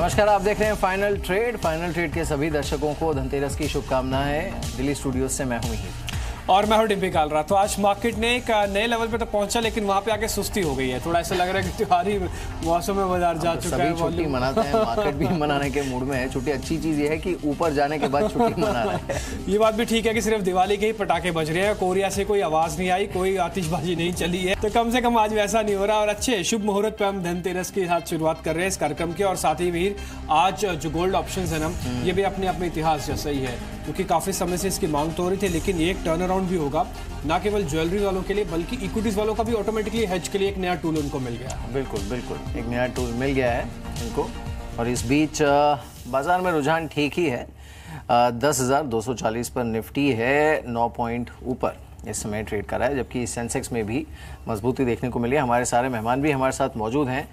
नमस्कार, आप देख रहे हैं फाइनल ट्रेड के सभी दर्शकों को धनतेरस की शुभकामनाएं। दिल्ली स्टूडियो से मैं हूं मिहिर और मैं हूं डिम्पी कालरा। तो आज मार्केट ने एक नए लेवल पे तो पहुंचा, लेकिन वहां पे आके सुस्ती हो गई है। थोड़ा ऐसा लग रहा है कि त्योहारी मौसम में बाजार जा चुका है। छुट्टी मनाते हैं, मार्केट भी मनाने के मूड में है। छुट्टी अच्छी चीज ये है कि ऊपर जाने के बाद छुट्टी मना रहे हैं। ये बात भी ठीक है कि सिर्फ दिवाली के ही पटाखे बज रहे हैं, कोरिया से कोई आवाज नहीं आई, कोई आतिशबाजी नहीं चली है। तो कम से कम आज वैसा नहीं हो रहा। और अच्छे शुभ मुहूर्त पे हम धनतेरस के साथ शुरुआत कर रहे हैं इस कार्यक्रम की। और साथ ही वीर, आज जो गोल्ड ऑप्शन है ना, ये भी अपने अपने इतिहास जैसा ही है, क्योंकि काफी समय से इसकी मांग तो हो रही थी, लेकिन ये एक टर्न अराउंड भी होगा, ना केवल ज्वेलरी वालों के लिए बल्कि इक्विटीज वालों का भी ऑटोमेटिकली हेज के लिए एक नया टूल उनको मिल गया। बिल्कुल बिल्कुल, एक नया टूल मिल गया है इनको। और इस बीच बाजार में रुझान ठीक ही है। 10,240 पर निफ्टी है, 9 पॉइंट ऊपर इस समय ट्रेड कर रहा है, जबकि सेंसेक्स में भी मजबूती देखने को मिली है। हमारे सारे मेहमान भी हमारे साथ मौजूद हैं,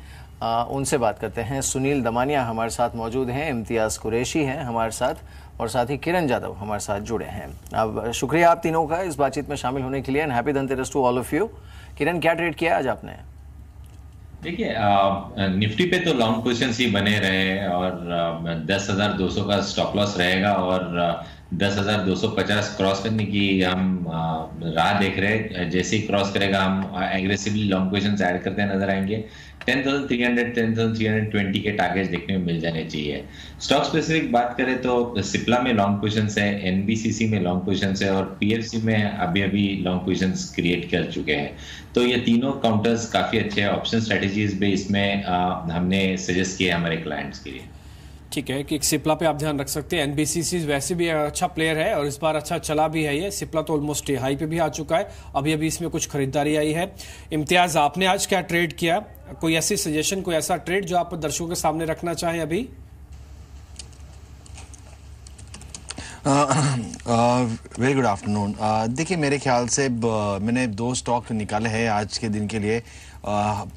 उनसे बात करते हैं। सुनील दमानिया हमारे साथ मौजूद हैं, इम्तियाज़ कुरैशी हैं हमारे साथ, और साथ ही किरण जाधव हमारे साथ जुड़े हैं। अब शुक्रिया आप तीनों का इस बातचीत में शामिल होने के लिए, and happy Dhanteras to all of you. Kiran, क्या ट्रेड किया आज आपने? देखिए, निफ्टी पे तो लॉन्ग पोजीशंस ही बने रहे और 10,200 का स्टॉप लॉस रहेगा और 10,250 क्रॉस करने की हम राह देख रहे हैं। जैसे ही क्रॉस करेगा हम एग्रेसिवली लॉन्ग पोजीशंस ऐड करते नजर आएंगे। 10,300 10,320 के टारगेट्स देखने में मिल जाने चाहिए। स्टॉक स्पेसिफिक बात करें तो सिप्ला में लॉन्ग पोजीशंस है, एनबीसीसी में लॉन्ग पोजीशंस है और पीएफसी में अभी लॉन्ग पोजीशंस क्रिएट कर चुके हैं। तो ये तीनों काउंटर्स काफी अच्छे हैं। ऑप्शन स्ट्रेटेजीज भी इसमें हमने सजेस्ट किए हमारे क्लाइंट्स के लिए। ठीक है कि सिप्ला पे आप ध्यान रख सकते हैं। एनबीसीसी वैसे भी अच्छा प्लेयर है और इस बार अच्छा चला भी है। ये सिप्ला तो ऑलमोस्ट हाई पे भी आ चुका है, अभी इसमें कुछ खरीदारी आई है। इम्तियाज, आपने आज क्या ट्रेड किया? कोई ऐसी सजेशन, कोई ऐसा ट्रेड जो आप दर्शकों के सामने रखना चाहें अभी? Very good afternoon. देखिए, मेरे ख्याल से मैंने 2 स्टॉक निकाले हैं आज के दिन के लिए।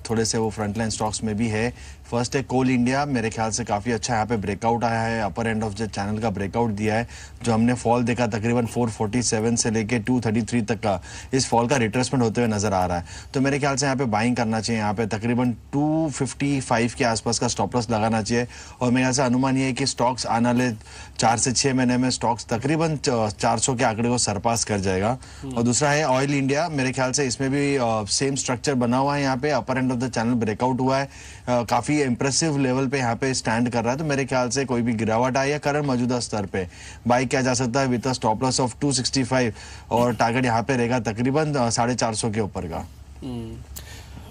थोड़े से वो फ्रंटलाइन स्टॉक्स में भी है। फर्स्ट है कोल इंडिया, मेरे ख्याल से काफ़ी अच्छा यहाँ पे ब्रेकआउट आया है, अपर एंड ऑफ द चैनल का ब्रेकआउट दिया है। जो हमने फॉल देखा तकरीबन 447 से लेके 233 तक का, इस फॉल का रिट्रेसमेंट होते हुए नजर आ रहा है। तो मेरे ख्याल से यहाँ पे बाइंग करना चाहिए। यहाँ पे तकरीबन 255 के आसपास का स्टॉप लॉस लगाना चाहिए। और मेरे ख्याल से अनुमान ये है कि स्टॉक्स आने वाले 4 से 6 महीने में स्टॉक्स तकरीबन 400 के आंकड़े को सरपास कर जाएगा। और दूसरा है ऑयल इंडिया, मेरे ख्याल से इसमें भी सेम स्ट्रक्चर बना हुआ है। यहाँ पे upper end of the channel breakout हुआ है, काफी इंप्रेसिव लेवल पे यहाँ पे स्टैंड कर रहा है। तो मेरे ख्याल से कोई भी गिरावट आए या करंट मौजूदा स्तर पे बाई किया जा सकता है विद स्टॉप लॉस ऑफ 265 और टारगेट यहाँ पे रहेगा तकरीबन 450 के ऊपर का।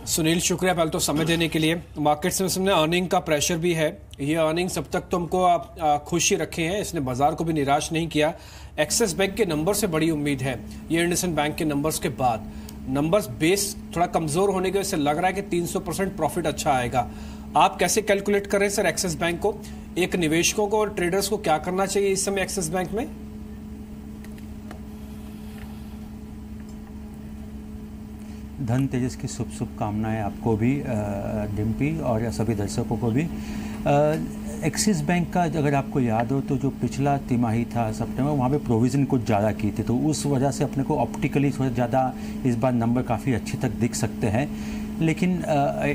सुनील, शुक्रिया पहले तो समय देने के लिए। मार्केट्स में हमने अर्निंग का प्रेशर भी है। ये अर्निंग अब तक तो हमको खुश ही रखे हैं, इसने बाजार को भी निराश नहीं किया। एक्सिस बैंक के नंबर से बड़ी उम्मीद है। ये इंडसइंड बैंक के नंबर्स के बाद नंबर्स बेस थोड़ा कमजोर होने की वजह से लग रहा है कि 300% प्रॉफिट अच्छा आएगा। आप कैसे कैलकुलेट कर रहे हैं सर एक्सिस बैंक को? एक निवेशकों को और ट्रेडर्स को क्या करना चाहिए इस समय एक्सिस बैंक में? धनतेरस की शुभकामनाएं आपको भी डिम्पी और सभी दर्शकों को भी। एक्सिस बैंक का अगर आपको याद हो तो जो पिछला तिमाही था सितंबर, वहाँ पे प्रोविज़न कुछ ज़्यादा की थी, तो उस वजह से अपने को ऑप्टिकली थोड़ा ज़्यादा इस बार नंबर काफ़ी अच्छे तक दिख सकते हैं। लेकिन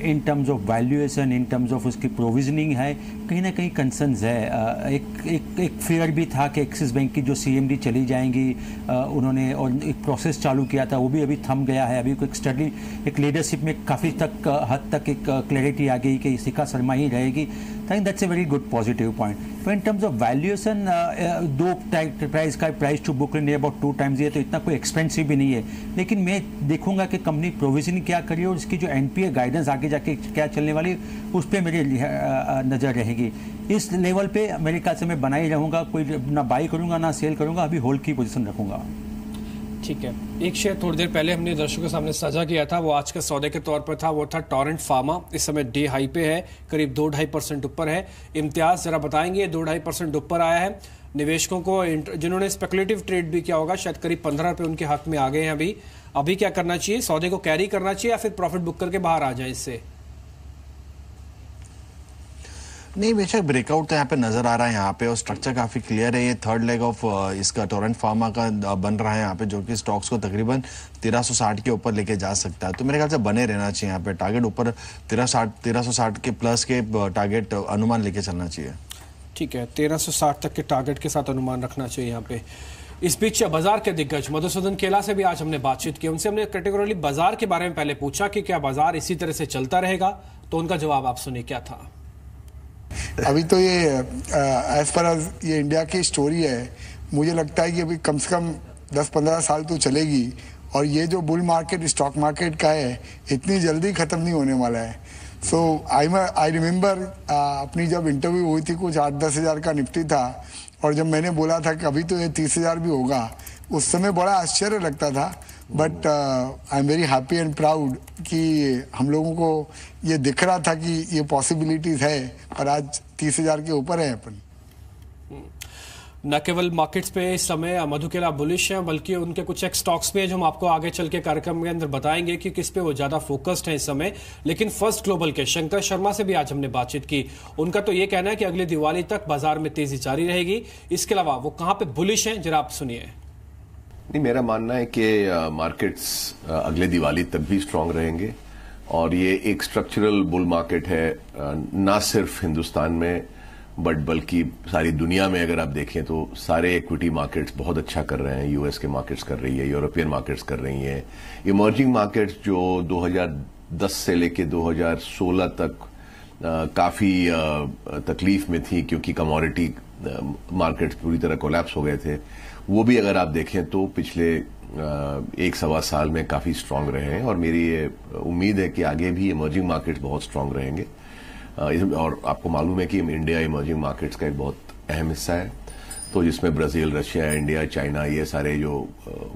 इन terms of valuation, in terms of उसकी प्रोविजनिंग है, कहीं ना कहीं कंसर्न्स है। एक फियर भी था कि एक्सिस बैंक की जो सीएमडी चली जाएंगी, उन्होंने और एक प्रोसेस चालू किया था, वो भी अभी थम गया है। अभी एक स्टडी, एक लीडरशिप में काफ़ी हद तक एक क्लैरिटी आ गई कि शिखा शर्मा ही रहेगी। I think that's a very good positive point. तो in terms of valuation, 2 price का price to book near about 2 times, ये तो इतना कोई एक्सपेंसिव भी नहीं है। लेकिन मैं देखूंगा कि कंपनी प्रोविजनिंग क्या करी और इसकी जो एनपीए गाइडेंस आगे जाके क्या चलने वाली, उस पर मेरी नज़र रहेगी। इस लेवल पे मेरे ख्याल से मैं बना ही रहूँगा, कोई ना बाई करूँगा ना सेल करूँगा, अभी होल्ड की पोजीशन रखूँगा। ठीक है। एक शेयर थोड़ी देर पहले हमने दर्शकों के सामने साझा किया था, वो आज के सौदे के तौर पर था, वो था टोरेंट फार्मा। इस समय डे हाई पे है, करीब 2-2.5% ऊपर है। इम्तियाज, जरा बताएंगे, 2-2.5% ऊपर आया है। निवेशकों को जिन्होंने स्पेकुलेटिव ट्रेड भी किया होगा, शायद करीब 15 रुपये उनके हाथ में आ गए हैं। अभी क्या करना चाहिए? सौदे को कैरी करना चाहिए या फिर प्रॉफिट बुक करके बाहर आ जाए इससे? नहीं, बेशक ब्रेकआउट तो यहाँ पे नजर आ रहा है यहाँ पे, और स्ट्रक्चर काफी क्लियर है। ये थर्ड लेग ऑफ इसका टोरेंट फार्मा का बन रहा है यहाँ पे, जो कि स्टॉक्स को तकरीबन 1360 के ऊपर लेके जा सकता है। तो मेरे ख्याल से बने रहना चाहिए यहाँ पे, टारगेट ऊपर 1360 के प्लस के टारगेट अनुमान लेके चलना चाहिए। ठीक है, 1360 तक के टारगेट के साथ अनुमान रखना चाहिए यहाँ पे। इस बीच बाजार के दिग्गज मधुसूदन केला से भी आज हमने बातचीत की। उनसे हमने कैटेगोरिकली बाजार के बारे में पहले पूछा कि क्या बाजार इसी तरह से चलता रहेगा, तो उनका जवाब आप सुनिए क्या था। अभी तो ये एज पर एज ये इंडिया की स्टोरी है, मुझे लगता है कि अभी कम से कम 10-15 साल तो चलेगी, और ये जो बुल मार्केट स्टॉक मार्केट का है इतनी जल्दी खत्म नहीं होने वाला है। सो आई रिमेम्बर अपनी जब इंटरव्यू हुई थी, कुछ 8-10 हज़ार का निफ्टी था, और जब मैंने बोला था कि अभी तो ये 30,000 भी होगा, उस समय बड़ा आश्चर्य लगता था। But I am very happy and proud कि हम लोगों को ये दिख रहा था कि ये पॉसिबिलिटीज है, और आज 30,000 के ऊपर है अपन। न केवल मार्केट्स पे इस समय मधु केला बुलिश हैं, बल्कि उनके कुछ एक स्टॉक्स में जो हम आपको आगे चल के कार्यक्रम के अंदर बताएंगे कि किस पे वो ज्यादा फोकस्ड है इस समय। लेकिन फर्स्ट ग्लोबल के शंकर शर्मा से भी आज हमने बातचीत की। उनका तो ये कहना है कि अगली दिवाली तक बाजार में तेजी जारी रहेगी। इसके अलावा वो कहां पे बुलिश हैं, जरा आप सुनिए। नहीं, मेरा मानना है कि मार्केट्स अगले दिवाली तक भी स्ट्रांग रहेंगे, और ये एक स्ट्रक्चरल बुल मार्केट है, ना सिर्फ हिंदुस्तान में बल्कि सारी दुनिया में। अगर आप देखें तो सारे इक्विटी मार्केट्स बहुत अच्छा कर रहे हैं। यूएस के मार्केट्स कर रही है, यूरोपियन मार्केट्स कर रही हैं, इमर्जिंग मार्केट्स जो 2010 से लेके 2016 तक काफी तकलीफ में थी, क्योंकि कमोडिटी मार्केट्स पूरी तरह कोलैप्स हो गए थे, वो भी अगर आप देखें तो पिछले 1-1.25 साल में काफी स्ट्रांग रहे हैं। और मेरी ये उम्मीद है कि आगे भी इमर्जिंग मार्केट्स बहुत स्ट्रांग रहेंगे। और आपको मालूम है कि इंडिया इमर्जिंग मार्केट्स का एक बहुत अहम हिस्सा है, तो जिसमें ब्राजील, रशिया, इंडिया, चाइना, ये सारे जो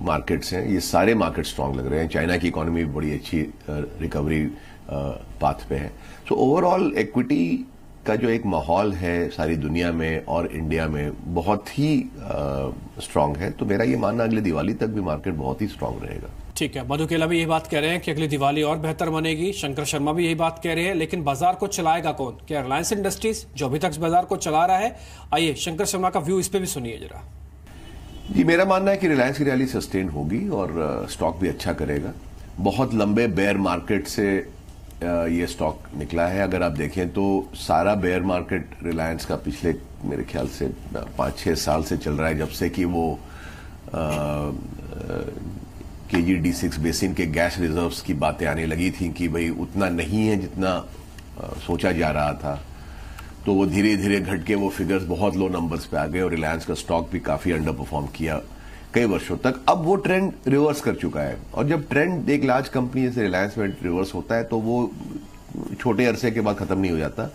मार्केट्स हैं, ये सारे मार्केट स्ट्रांग लग रहे हैं। चाइना की इकोनॉमी बड़ी अच्छी रिकवरी पाथ पे है। सो ओवरऑल इक्विटी का जो एक माहौल है सारी दुनिया में और इंडिया में बहुत ही स्ट्रांग है। तो मेरा ये मानना अगले दिवाली तक भी मार्केट बहुत ही स्ट्रांग रहेगा। ठीक है, मधु केला भी यही बात कह रहे हैं कि अगली दिवाली और बेहतर बनेगी। शंकर शर्मा भी यही बात कह रहे हैं। लेकिन बाजार को चलाएगा कौन? क्या रिलायंस इंडस्ट्रीज, जो अभी तक बाजार को चला रहा है? आइए शंकर शर्मा का व्यू इस पे भी सुनिए जरा। जी, मेरा मानना है कि रिलायंस की रैली सस्टेन होगी और स्टॉक भी अच्छा करेगा। बहुत लंबे बेयर मार्केट से ये स्टॉक निकला है। अगर आप देखें तो सारा बेयर मार्केट रिलायंस का पिछले मेरे ख्याल से 5-6 साल से चल रहा है, जब से कि वो KG-D6 बेसिन के गैस रिजर्व्स की बातें आने लगी थी कि भाई उतना नहीं है जितना सोचा जा रहा था। तो वो धीरे धीरे घट के वो फिगर्स बहुत लो नंबर्स पे आ गए, और रिलायंस का स्टॉक भी काफी अंडर परफॉर्म किया कई वर्षों तक। अब वो ट्रेंड रिवर्स कर चुका है, और जब ट्रेंड एक लार्ज कंपनी जैसे रिलायंस में रिवर्स होता है तो वो छोटे अरसे के बाद खत्म नहीं हो जाता,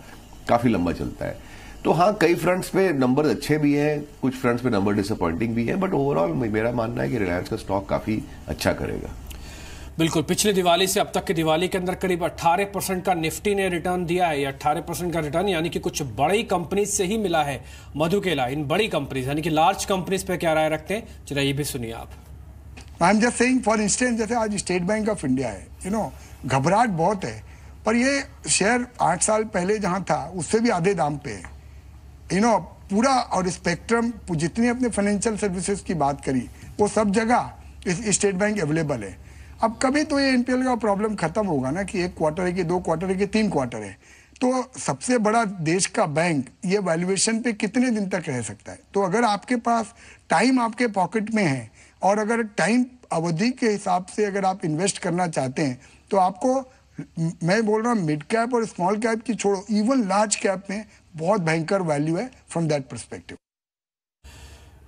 काफी लंबा चलता है। तो हाँ, कई फ्रंट्स पे नंबर अच्छे भी हैं, कुछ फ्रंट्स पे नंबर डिसअपॉइंटिंग भी है, बट ओवरऑल मेरा मानना है कि रिलायंस का स्टॉक काफी अच्छा करेगा। बिल्कुल, पिछली दिवाली से अब तक की दिवाली के अंदर करीब 18% का निफ्टी ने रिटर्न दिया है। ये 18% का रिटर्न यानी कि कुछ बड़ी कंपनीज से ही मिला है। मधु केला, इन बड़ी कंपनीज यानी कि लार्ज कंपनीज पे क्या राय रखते हैं, जरा ये भी सुनिए आप। I am just saying for instance, जैसे आज स्टेट बैंक ऑफ इंडिया है, घबराहट बहुत है, पर ये शेयर 8 साल पहले जहां था उससे भी आधे दाम पे है। पूरा और स्पेक्ट्रम, जितनी अपने फाइनेंशियल सर्विसेज की बात करी, वो सब जगह स्टेट बैंक अवेलेबल है। अब कभी तो ये एनपीएल का प्रॉब्लम खत्म होगा ना, कि 1 क्वार्टर है कि 2 क्वार्टर है कि 3 क्वार्टर है, तो सबसे बड़ा देश का बैंक ये वैल्यूएशन पे कितने दिन तक रह सकता है? तो अगर आपके पास टाइम आपके पॉकेट में है, और अगर टाइम अवधि के हिसाब से अगर आप इन्वेस्ट करना चाहते हैं, तो आपको, मैं बोल रहा हूँ, मिड कैप और स्मॉल कैप की छोड़ो, इवन लार्ज कैप में बहुत भयंकर वैल्यू है फ्रॉम दैट पर्सपेक्टिव।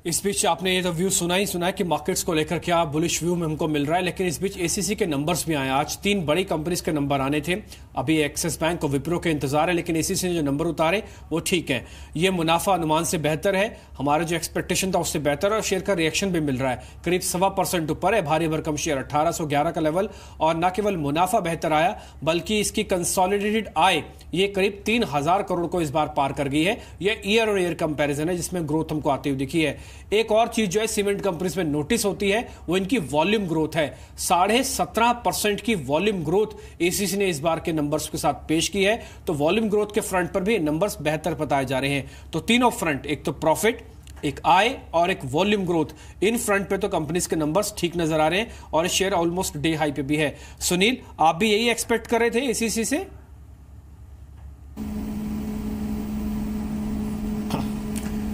इस बीच आपने ये तो व्यू सुना है कि मार्केट्स को लेकर क्या बुलिश व्यू में हमको मिल रहा है। लेकिन इस बीच एसीसी के नंबर्स भी आए। आज 3 बड़ी कंपनीज के नंबर आने थे। अभी एक्सिस बैंक और विप्रो के इंतजार है, लेकिन एसीसी ने जो नंबर उतारे वो ठीक है। ये मुनाफा अनुमान से बेहतर है, हमारा जो एक्सपेक्टेशन था उससे बेहतर है, और शेयर का रिएक्शन भी मिल रहा है, करीब 1.25% ऊपर है। भारी भरकम शेयर 1811 का लेवल, और न केवल मुनाफा बेहतर आया बल्कि इसकी कंसोलिडेटेड आय ये करीब 3000 करोड़ को इस बार पार कर गई है। ये ईयर और ईयर कंपेरिजन है जिसमें ग्रोथ हमको आती हुई दिखी है। एक और चीज जो है सीमेंट कंपनीज में नोटिस होती है वो इनकी वॉल्यूम ग्रोथ है। 17.5% की वॉल्यूम ग्रोथ एसीसी ने इस बार के नंबर्स के साथ पेश की है। तो वॉल्यूम ग्रोथ के फ्रंट पर भी नंबर्स बेहतर बताए जा रहे हैं। तो तीनों फ्रंट, एक तो प्रॉफिट, एक आय और एक वॉल्यूम ग्रोथ, इन फ्रंट पे तो कंपनीज के नंबर्स ठीक नजर आ रहे हैं और शेयर ऑलमोस्ट डे हाई पे भी है। सुनील, आप भी यही एक्सपेक्ट कर रहे थे एसीसी से?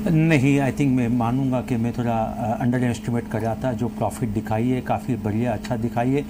नहीं, आई थिंक मैं मानूंगा कि मैं थोड़ा अंडर एस्टिमेट कर रहा था। जो प्रॉफिट दिखाई है काफ़ी बढ़िया, अच्छा दिखाई है।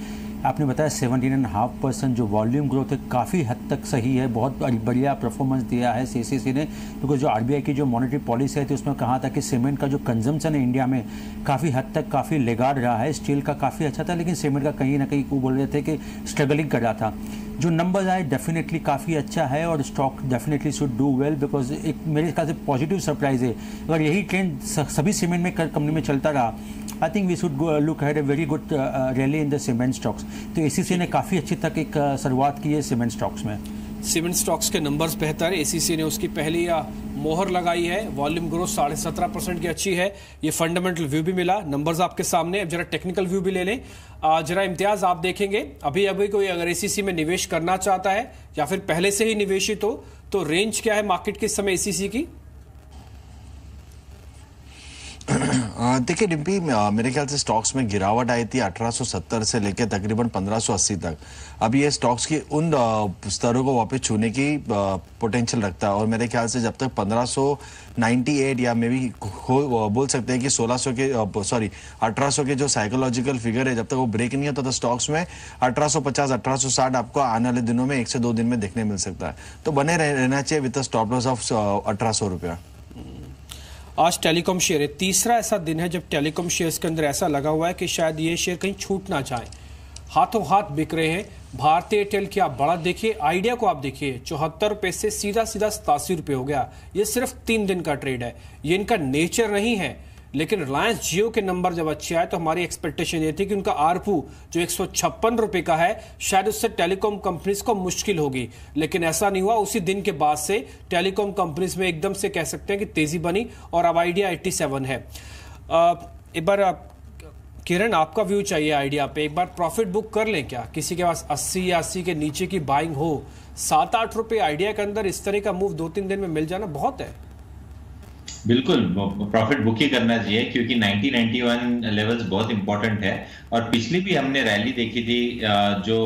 आपने बताया 17.5% जो वॉल्यूम ग्रोथ है काफ़ी हद तक सही है, बहुत बढ़िया परफॉर्मेंस दिया है सीसीसी ने। क्योंकि जो आरबीआई की जो मॉनेटरी पॉलिसी है थी उसमें कहा था कि सीमेंट का जो कंजम्पशन है इंडिया में काफ़ी हद तक काफ़ी लेगाड़ रहा है। स्टील का काफ़ी अच्छा था लेकिन सीमेंट का कहीं ना कहीं वो बोल रहे थे कि स्ट्रगलिंग कर रहा था। जो नंबर्स आए डेफिनेटली काफ़ी अच्छा है और stock definitely should do well, because एक मेरे ख्याल से पॉजिटिव सरप्राइज है। अगर यही ट्रेंड सभी सीमेंट में कंपनी में चलता रहा, I think we should look had a very good rally in the cement stocks. तो एसीसी ने काफ़ी अच्छी तक एक शुरुआत की है सीमेंट स्टॉक्स में। सीमेंट स्टॉक्स के नंबर्स बेहतर है, एसीसी ने उसकी पहली मोहर लगाई है। वॉल्यूम ग्रोथ 17.5% की अच्छी है। ये फंडामेंटल व्यू भी मिला, नंबर्स आपके सामने। अब जरा टेक्निकल व्यू भी ले लें। जरा इम्तियाज आप देखेंगे, अभी कोई अगर एसीसी में निवेश करना चाहता है या फिर पहले से ही निवेशित हो तो रेंज क्या है मार्केट के समय एसीसी की? देखिए डिम्पी, मेरे ख्याल से स्टॉक्स में गिरावट आई थी 1870 से लेकर तकरीबन 1580 तक। अब ये स्टॉक्स की उन स्तरों को वापस छूने की पोटेंशियल रखता है और मेरे ख्याल से जब तक 1598 या मे भी बोल सकते हैं कि 1800 के जो साइकोलॉजिकल फिगर है, जब तक वो ब्रेक नहीं होता तो स्टॉक्स में 1850 1860 आपको आने वाले दिनों में 1 से 2 दिन में देखने मिल सकता है। तो बने रहना चाहिए विद स्टॉप लॉस ऑफ 1800 रुपया। आज टेलीकॉम शेयर है, तीसरा ऐसा दिन है जब टेलीकॉम शेयर्स के अंदर ऐसा लगा हुआ है कि शायद ये शेयर कहीं छूट ना जाए। हाथों हाथ बिक रहे हैं। भारतीय एयरटेल की आप बड़ा देखिए, आइडिया को आप देखिए, 74 रुपए से सीधा 87 रुपए हो गया। ये सिर्फ 3 दिन का ट्रेड है, ये इनका नेचर नहीं है। लेकिन रिलायंस जियो के नंबर जब अच्छे आए तो हमारी एक्सपेक्टेशन ये थी कि उनका आरपू जो 156 रुपए का है शायद उससे टेलीकॉम कंपनीज को मुश्किल होगी, लेकिन ऐसा नहीं हुआ। उसी दिन के बाद से टेलीकॉम कंपनीज में एकदम से कह सकते हैं कि तेजी बनी और अब आइडिया 87 है। एक बार किरण, आपका व्यू चाहिए आइडिया पे। एक बार प्रॉफिट बुक कर लें क्या? किसी के पास 80 या 80 के नीचे की बाइंग हो, 7-8 रुपए आइडिया के अंदर इस तरह का मूव 2-3 दिन में मिल जाना बहुत है। बिल्कुल प्रॉफिट बुक ही करना चाहिए क्योंकि 90-91 लेवल्स बहुत इंपॉर्टेंट है। और पिछली भी हमने रैली देखी थी जो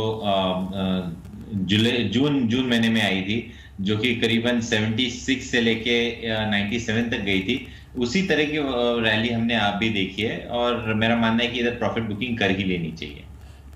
जून महीने में आई थी, जो कि करीबन 76 से लेके 97 तक गई थी। उसी तरह की रैली हमने आप भी देखी है और मेरा मानना है कि इधर प्रॉफिट बुकिंग कर ही लेनी चाहिए।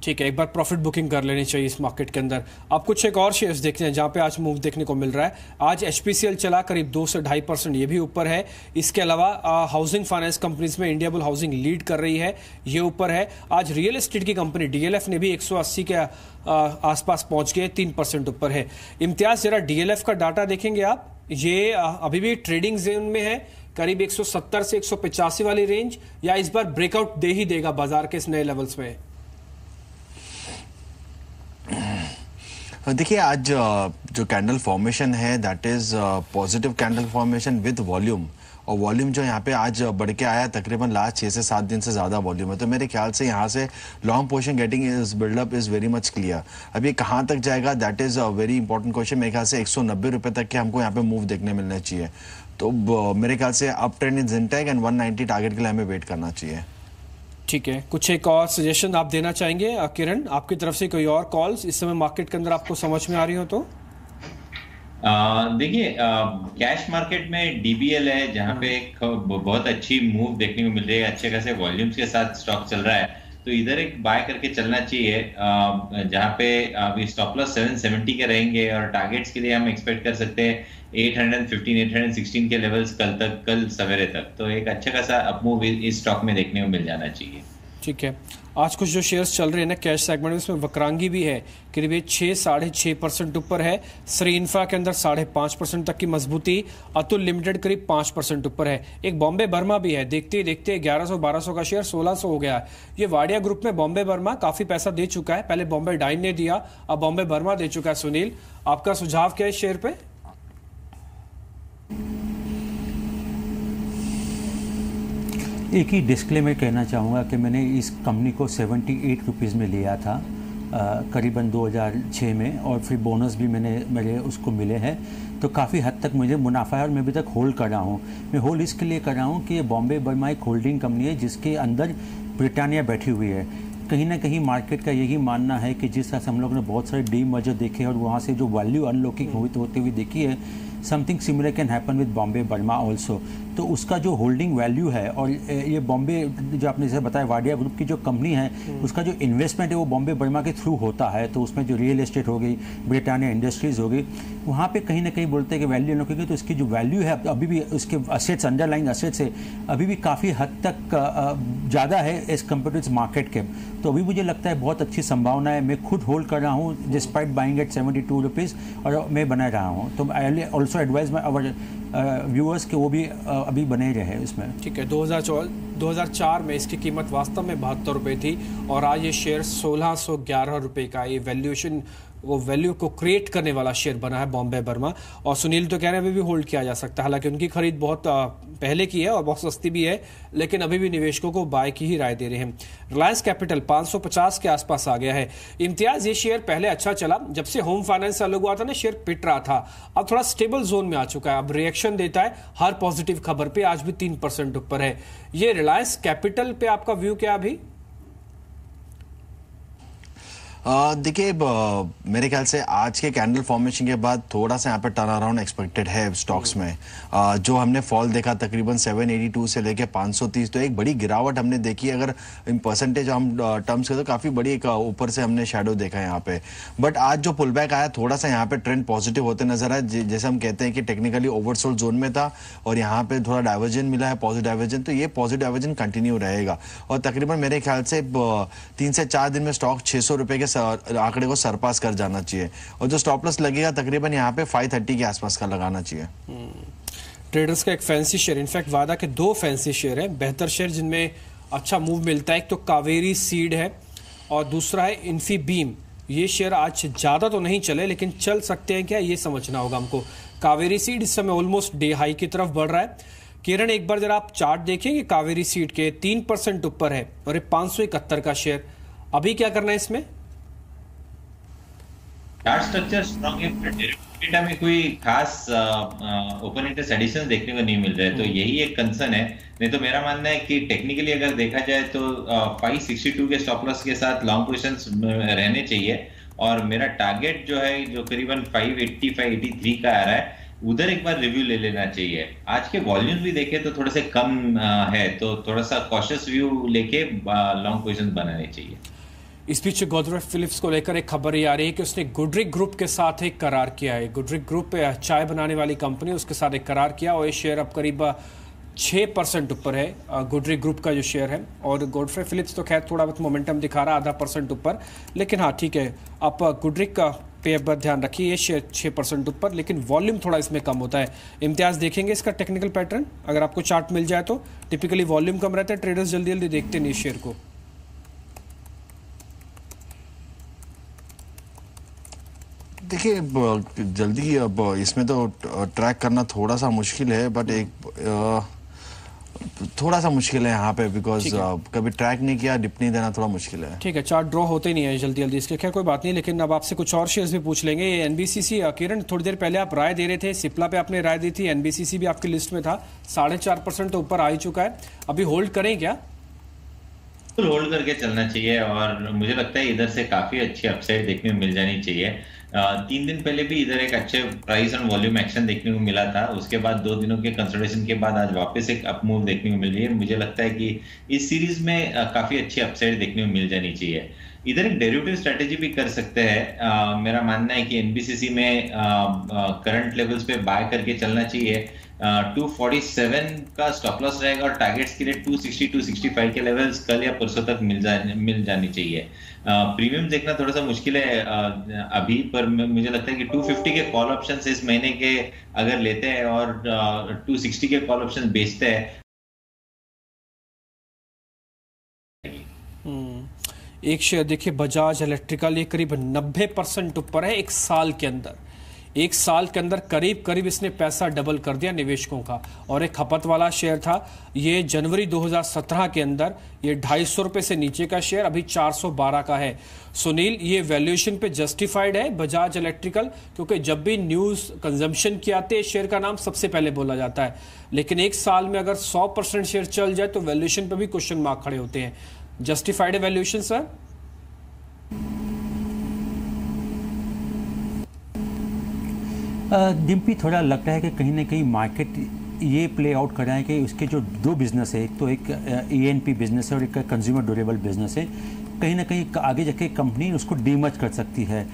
ठीक है, एक बार प्रॉफिट बुकिंग कर लेनी चाहिए इस मार्केट के अंदर। आप कुछ एक और शेयर्स देखते हैं जहां पे आज मूव देखने को मिल रहा है। आज एचपीसीएल चला करीब 2 से 2.5%, ये भी ऊपर है। इसके अलावा हाउसिंग फाइनेंस कंपनीज में इंडियाबुल हाउसिंग लीड कर रही है, ये ऊपर है। आज रियल एस्टेट की कंपनी डीएलएफ ने भी 180 के आसपास पहुंच गए, 3% ऊपर है। इम्तियाज, जरा डीएलएफ का डाटा देखेंगे आप। ये अभी भी ट्रेडिंग जोन में है, करीब 170 से 185 वाली रेंज, या इस बार ब्रेकआउट दे ही देगा बाजार के इस नए लेवल्स में? देखिए आज जो कैंडल फॉर्मेशन है that is positive candle formation with volume, और वॉल्यूम जो यहाँ पे आज बढ़ के आया तकरीबन लास्ट 6 से 7 दिन से ज़्यादा वॉल्यूम है। तो मेरे ख्याल से यहाँ से long position getting is buildup is very much clear. अब ये कहाँ तक जाएगा that is a very important question. मेरे ख्याल से 190 रुपये तक के हमको यहाँ पे मूव देखने मिलना चाहिए। तो मेरे ख्याल से up trend in intake and 190 target के लिए हमें वेट करना चाहिए। ठीक है, कुछ एक और सजेशन आप देना चाहेंगे किरण, आपकी तरफ से कोई और कॉल्स इस समय मार्केट के अंदर आपको समझ में आ रही हो तो? देखिए कैश मार्केट में डीबीएल है जहां पे एक बहुत अच्छी मूव देखने को मिल रही है, अच्छे खासे वॉल्यूम्स के साथ स्टॉक चल रहा है, तो इधर एक बाय करके चलना चाहिए। जहां पे अभी स्टॉप लॉस 770 के रहेंगे और टारगेट्स के लिए हम एक्सपेक्ट कर सकते हैं 815 816 के लेवल्स कल सवेरे तक। तो एक अच्छा खासा अपमूव इस स्टॉक में देखने को मिल जाना चाहिए। ठीक है, आज कुछ जो शेयर्स चल रहे हैं ना कैश सेगमेंट में, उसमें वक्रांगी भी है, करीब 6-6.5% ऊपर है। श्री इंफ्रा के अंदर 5.5% तक की मजबूती। अतुल लिमिटेड करीब 5% ऊपर है। एक बॉम्बे बर्मा भी है, देखते ही देखते 1100-1200 का शेयर 1600 हो गया है। ये वाडिया ग्रुप में बॉम्बे बर्मा काफी पैसा दे चुका है, पहले बॉम्बे डाइन ने दिया, अब बॉम्बे बर्मा दे चुका है। सुनील, आपका सुझाव क्या है शेयर पे? एक ही डिस्क्लेमर कहना चाहूँगा कि मैंने इस कंपनी को 78 रुपीज़ में लिया था करीबन 2006 में, और फिर बोनस भी मेरे उसको मिले हैं, तो काफ़ी हद तक मुझे मुनाफा है और मैं अभी तक होल्ड कर रहा हूँ। मैं होल्ड इसके लिए कर रहा हूँ कि बॉम्बे बर्मा एक होल्डिंग कंपनी है जिसके अंदर ब्रिटानिया बैठी हुई है। कहीं ना कहीं मार्केट का यही मानना है कि जिस तरह से हम लोगों ने बहुत सारे डी मर्जर देखे और वहाँ से जो वैल्यू अनलॉकिंग होती हुई देखी है, something similar can happen with Bombay Burma also. तो उसका जो होल्डिंग वैल्यू है, और ये बॉम्बे जो आपने जैसे बताया वाडिया ग्रुप की जो कंपनी है, उसका जो इन्वेस्टमेंट है वो बॉम्बे बर्मा के थ्रू होता है। तो उसमें जो रियल एस्टेट हो गई, ब्रिटानिया इंडस्ट्रीज़ हो गई, वहाँ पे कहीं ना कहीं बोलते हैं कि वैल्यू अनलॉकिंग, तो इसकी जो वैल्यू है अभी भी उसके असेट्स, अंडरलाइंग असेट्स है, अभी भी काफ़ी हद तक ज़्यादा है as compare to its market cap. तो अभी मुझे लगता है बहुत अच्छी संभावना है। मैं खुद होल्ड कर रहा हूँ डिस्पाइट बाइंग एट 72 रुपीज़, और मैं बना रहा हूँ। तो I also advise my our viewers के वो भी अभी बने रहे उसमें। ठीक है, 2004 में इसकी कीमत वास्तव में 72 रुपये थी और आज ये शेयर 1611 रुपये का, ये वैल्यूएशन, वो वैल्यू को क्रिएट करने वाला शेयर बना है बॉम्बे बर्मा। और सुनील तो कह रहे हैं अभी भी होल्ड किया जा सकता है, हालांकि उनकी खरीद बहुत पहले की है और बहुत सस्ती भी है, लेकिन अभी भी निवेशकों को बाय की ही राय दे रहे हैं। रिलायंस कैपिटल 550 के आसपास आ गया है। इम्तियाज, ये शेयर पहले अच्छा चला, जब से होम फाइनेंस अलग हुआ था ना, शेयर पिट रहा था, अब थोड़ा स्टेबल जोन में आ चुका है, अब रिएक्शन देता है हर पॉजिटिव खबर पे, आज भी 3% ऊपर है। ये रिलायंस कैपिटल पे आपका व्यू क्या अभी? देखिए, मेरे ख्याल से आज के कैंडल फॉर्मेशन के बाद थोड़ा सा यहाँ पे टर्न अराउंड एक्सपेक्टेड है स्टॉक्स में। जो हमने फॉल देखा तकरीबन 782 से लेके 530, तो एक बड़ी गिरावट हमने देखी। अगर इन परसेंटेज हम टर्म्स के तो काफ़ी बड़ी एक ऊपर से हमने शेडो देखा यहाँ पे। बट आज जो पुल बैक आया, थोड़ा सा यहाँ पे ट्रेंड पॉजिटिव होते नजर आया। जैसे हम कहते हैं कि टेक्निकली ओवरसोल्ड जोन में था और यहाँ पे थोड़ा डाइवर्जन मिला है, पॉजिटिव डाइवर्जन, तो ये पॉजिटिव डाइवर्जन कंटिन्यू रहेगा। और तकरीबन मेरे ख्याल से 3 से 4 दिन में स्टॉक 600 रुपये के आंकड़े को सरपास कर जाना चाहिए, और जो स्टॉप लॉस लगेगा तकरीबन यहाँ पे 530 के आसपास का लगाना चाहिए। ट्रेडर्स का एक फैंसी शेयर, इनफैक्ट वादा के 2 फैंसी शेयर हैं, बेहतर शेयर जिनमें अच्छा मूव मिलता है। एक तो कावेरी सीड है और दूसरा है इन्फीबीम। ये शेयर आज ज़्यादा तो नहीं चले, लेकिन चल सकते हैं क्या, ये समझना होगा हमको। कावेरी सीड इस समय ऑलमोस्ट डे हाई की तरफ बढ़ रहा है। किरण, एक बार जरा आप चार्ट देखेंगे कावेरी सीड के, 3% ऊपर है और ये 571 का शेयर। अभी क्या करना है इसमें? चार्ट स्ट्रक्चर स्ट्रॉन्ग है, डेटा में कोई खास ओपन इंटरेस्ट एडिशन देखने को नहीं मिल रहा है, तो यही एक कंसर्न है। नहीं तो मेरा मानना है कि टेक्निकली अगर देखा जाए तो 562 के स्टॉप लॉस के साथ लॉन्ग पोजीशंस रहने चाहिए, और मेरा टारगेट जो है जो करीबन 580 583 का आ रहा है, उधर एक बार रिव्यू ले लेना चाहिए। आज के वॉल्यूम भी देखे तो थोड़े से कम है, तो थोड़ा सा कॉशियस व्यू लेके लॉन्ग पोजीशन बनाने चाहिए। इस बीच गोदरेज फिलिप्स को लेकर एक खबर ये आ रही है कि उसने गुडरिक ग्रुप के साथ एक करार किया है। गुडरिक ग्रुप चाय बनाने वाली कंपनी, उसके साथ एक करार किया और ये शेयर अब करीब 6% ऊपर है गुडरिक ग्रुप का जो शेयर है। और गोदरेज फिलिप्स तो खैर थोड़ा बहुत मोमेंटम दिखा रहा है, 0.5% ऊपर, लेकिन हाँ ठीक है, आप गुडरिक का पे पर ध्यान रखिए, ये शेयर 6% ऊपर, लेकिन वॉल्यूम थोड़ा इसमें कम होता है। इम्तियाज, देखेंगे इसका टेक्निकल पैटर्न, अगर आपको चार्ट मिल जाए तो। टिपिकली वॉल्यूम कम रहता है, ट्रेडर्स जल्दी जल्दी देखते नहीं शेयर को। देखिए, जल्दी अब इसमें तो ट्रैक करना थोड़ा सा मुश्किल है, बट एक थोड़ा सा मुश्किल है यहाँ पे, बिकॉज कभी ट्रैक नहीं किया, डिप नहीं देना थोड़ा मुश्किल है। ठीक है, चार्ट ड्रॉ होते नहीं है जल्दी जल्दी इसके, खैर कोई बात नहीं। लेकिन अब आपसे कुछ और शेयर्स भी पूछ लेंगे। ये एनबीसीसी, किरण थोड़ी देर पहले आप राय दे रहे थे, सिप्ला पे आपने राय दी थी, एनबीसीसी भी आपकी लिस्ट में था, 4.5% तो ऊपर आ ही चुका है, अभी होल्ड करें क्या? होल्ड करके चलना चाहिए, और मुझे लगता है इधर से काफी अच्छी अपसाइड देखने को मिल जानी चाहिए। 3 दिन पहले भी इधर एक अच्छे प्राइस और वॉल्यूम एक्शन देखने को मिला था, उसके बाद 2 दिनों के कंसोलिडेशन के बाद आज वापस एक अप मूव देखने को मिल रही है। मुझे लगता है कि इस सीरीज में काफी अच्छी अपसाइड देखने को मिल जानी चाहिए। इधर एक डेरिवेटिव स्ट्रेटेजी भी कर सकते हैं। मेरा मानना है कि एनबीसीसी में करंट लेवल्स पे बाय करके चलना चाहिए। 247 का स्टॉप लॉस रहेगा और टारगेट्स के लिए 260 265 के लेवल्स कल या परसों तक मिल जानी चाहिए। प्रीमियम देखना थोड़ा सा मुश्किल है अभी, पर मुझे लगता है कि 250 के कॉल ऑप्शन इस महीने के अगर लेते हैं और 260 के कॉल ऑप्शन बेचते हैं। एक शेयर देखिए बजाज इलेक्ट्रिकल, ये करीब 90% ऊपर है एक साल के अंदर। 1 साल के अंदर करीब करीब इसने पैसा डबल कर दिया निवेशकों का। और एक खपत वाला शेयर था, ये जनवरी 2017 के अंदर ये 250 रुपए से नीचे का शेयर अभी 412 का है। सुनील, ये वैल्यूएशन पे जस्टिफाइड है बजाज इलेक्ट्रिकल? क्योंकि जब भी न्यूज कंजम्पशन की आती है शेयर का नाम सबसे पहले बोला जाता है, लेकिन 1 साल में अगर 100% शेयर चल जाए तो वैल्यूएशन पे भी क्वेश्चन मार्क खड़े होते हैं। जस्टिफाइड है वैल्यूएशन सर? डिम्पी, थोड़ा लगता है कि कहीं ना कहीं मार्केट ये प्ले आउट कर रहा है कि उसके जो 2 बिजनेस है, एक तो एक E&P बिजनेस है और एक कंज्यूमर ड्यूरेबल बिजनेस है, कहीं ना कहीं आगे जाके कंपनी उसको डीमर्ज कर सकती है।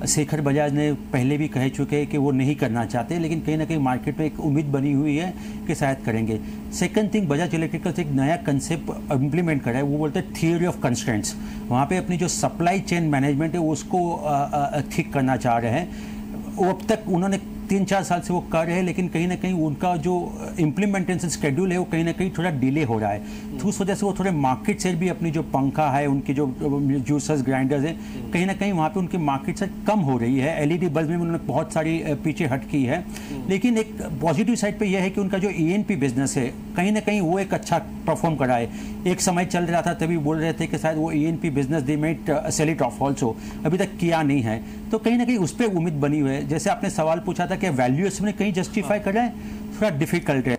शेखर बजाज ने पहले भी कह चुके हैं कि वो नहीं करना चाहते, लेकिन कहीं ना कहीं मार्केट में एक उम्मीद बनी हुई है कि शायद करेंगे। सेकंड थिंग, बजाज इलेक्ट्रिकल से एक नया कंसेप्ट इम्प्लीमेंट कर रहा है, वो बोलते हैं थियोरी ऑफ कंस्ट्रेंट्स। वहाँ पे अपनी जो सप्लाई चेन मैनेजमेंट है उसको ठीक करना चाह रहे हैं। वो अब तक उन्होंने 3-4 साल से वो कर रहे हैं, लेकिन कहीं ना कहीं उनका जो इम्प्लीमेंटेशन शेड्यूल है वो कहीं ना कहीं थोड़ा डिले हो रहा है। तो उस वजह से वो थोड़े मार्केट शेयर भी, अपनी जो पंखा है, उनकी जो जूसर्स ग्राइंडर्स हैं, कहीं ना कहीं वहाँ पे उनकी मार्केट शेयर कम हो रही है। LED बल्ब में उन्होंने बहुत सारी पीछे हट की है, लेकिन एक पॉजिटिव साइड पे यह है कि उनका जो E&P बिजनेस है कहीं ना कहीं वो एक अच्छा परफॉर्म कर रहा है। एक समय चल रहा था तभी बोल रहे थे कि शायद वो E&P बिजनेस दे मिट सेल इट ऑफ ऑल्सो, अभी तक किया नहीं है, तो कहीं ना कहीं उस पर उम्मीद बनी हुई है। जैसे आपने सवाल पूछा था कि वैल्यूएशन में कहीं जस्टिफाई कर रहा है, थोड़ा डिफिकल्ट है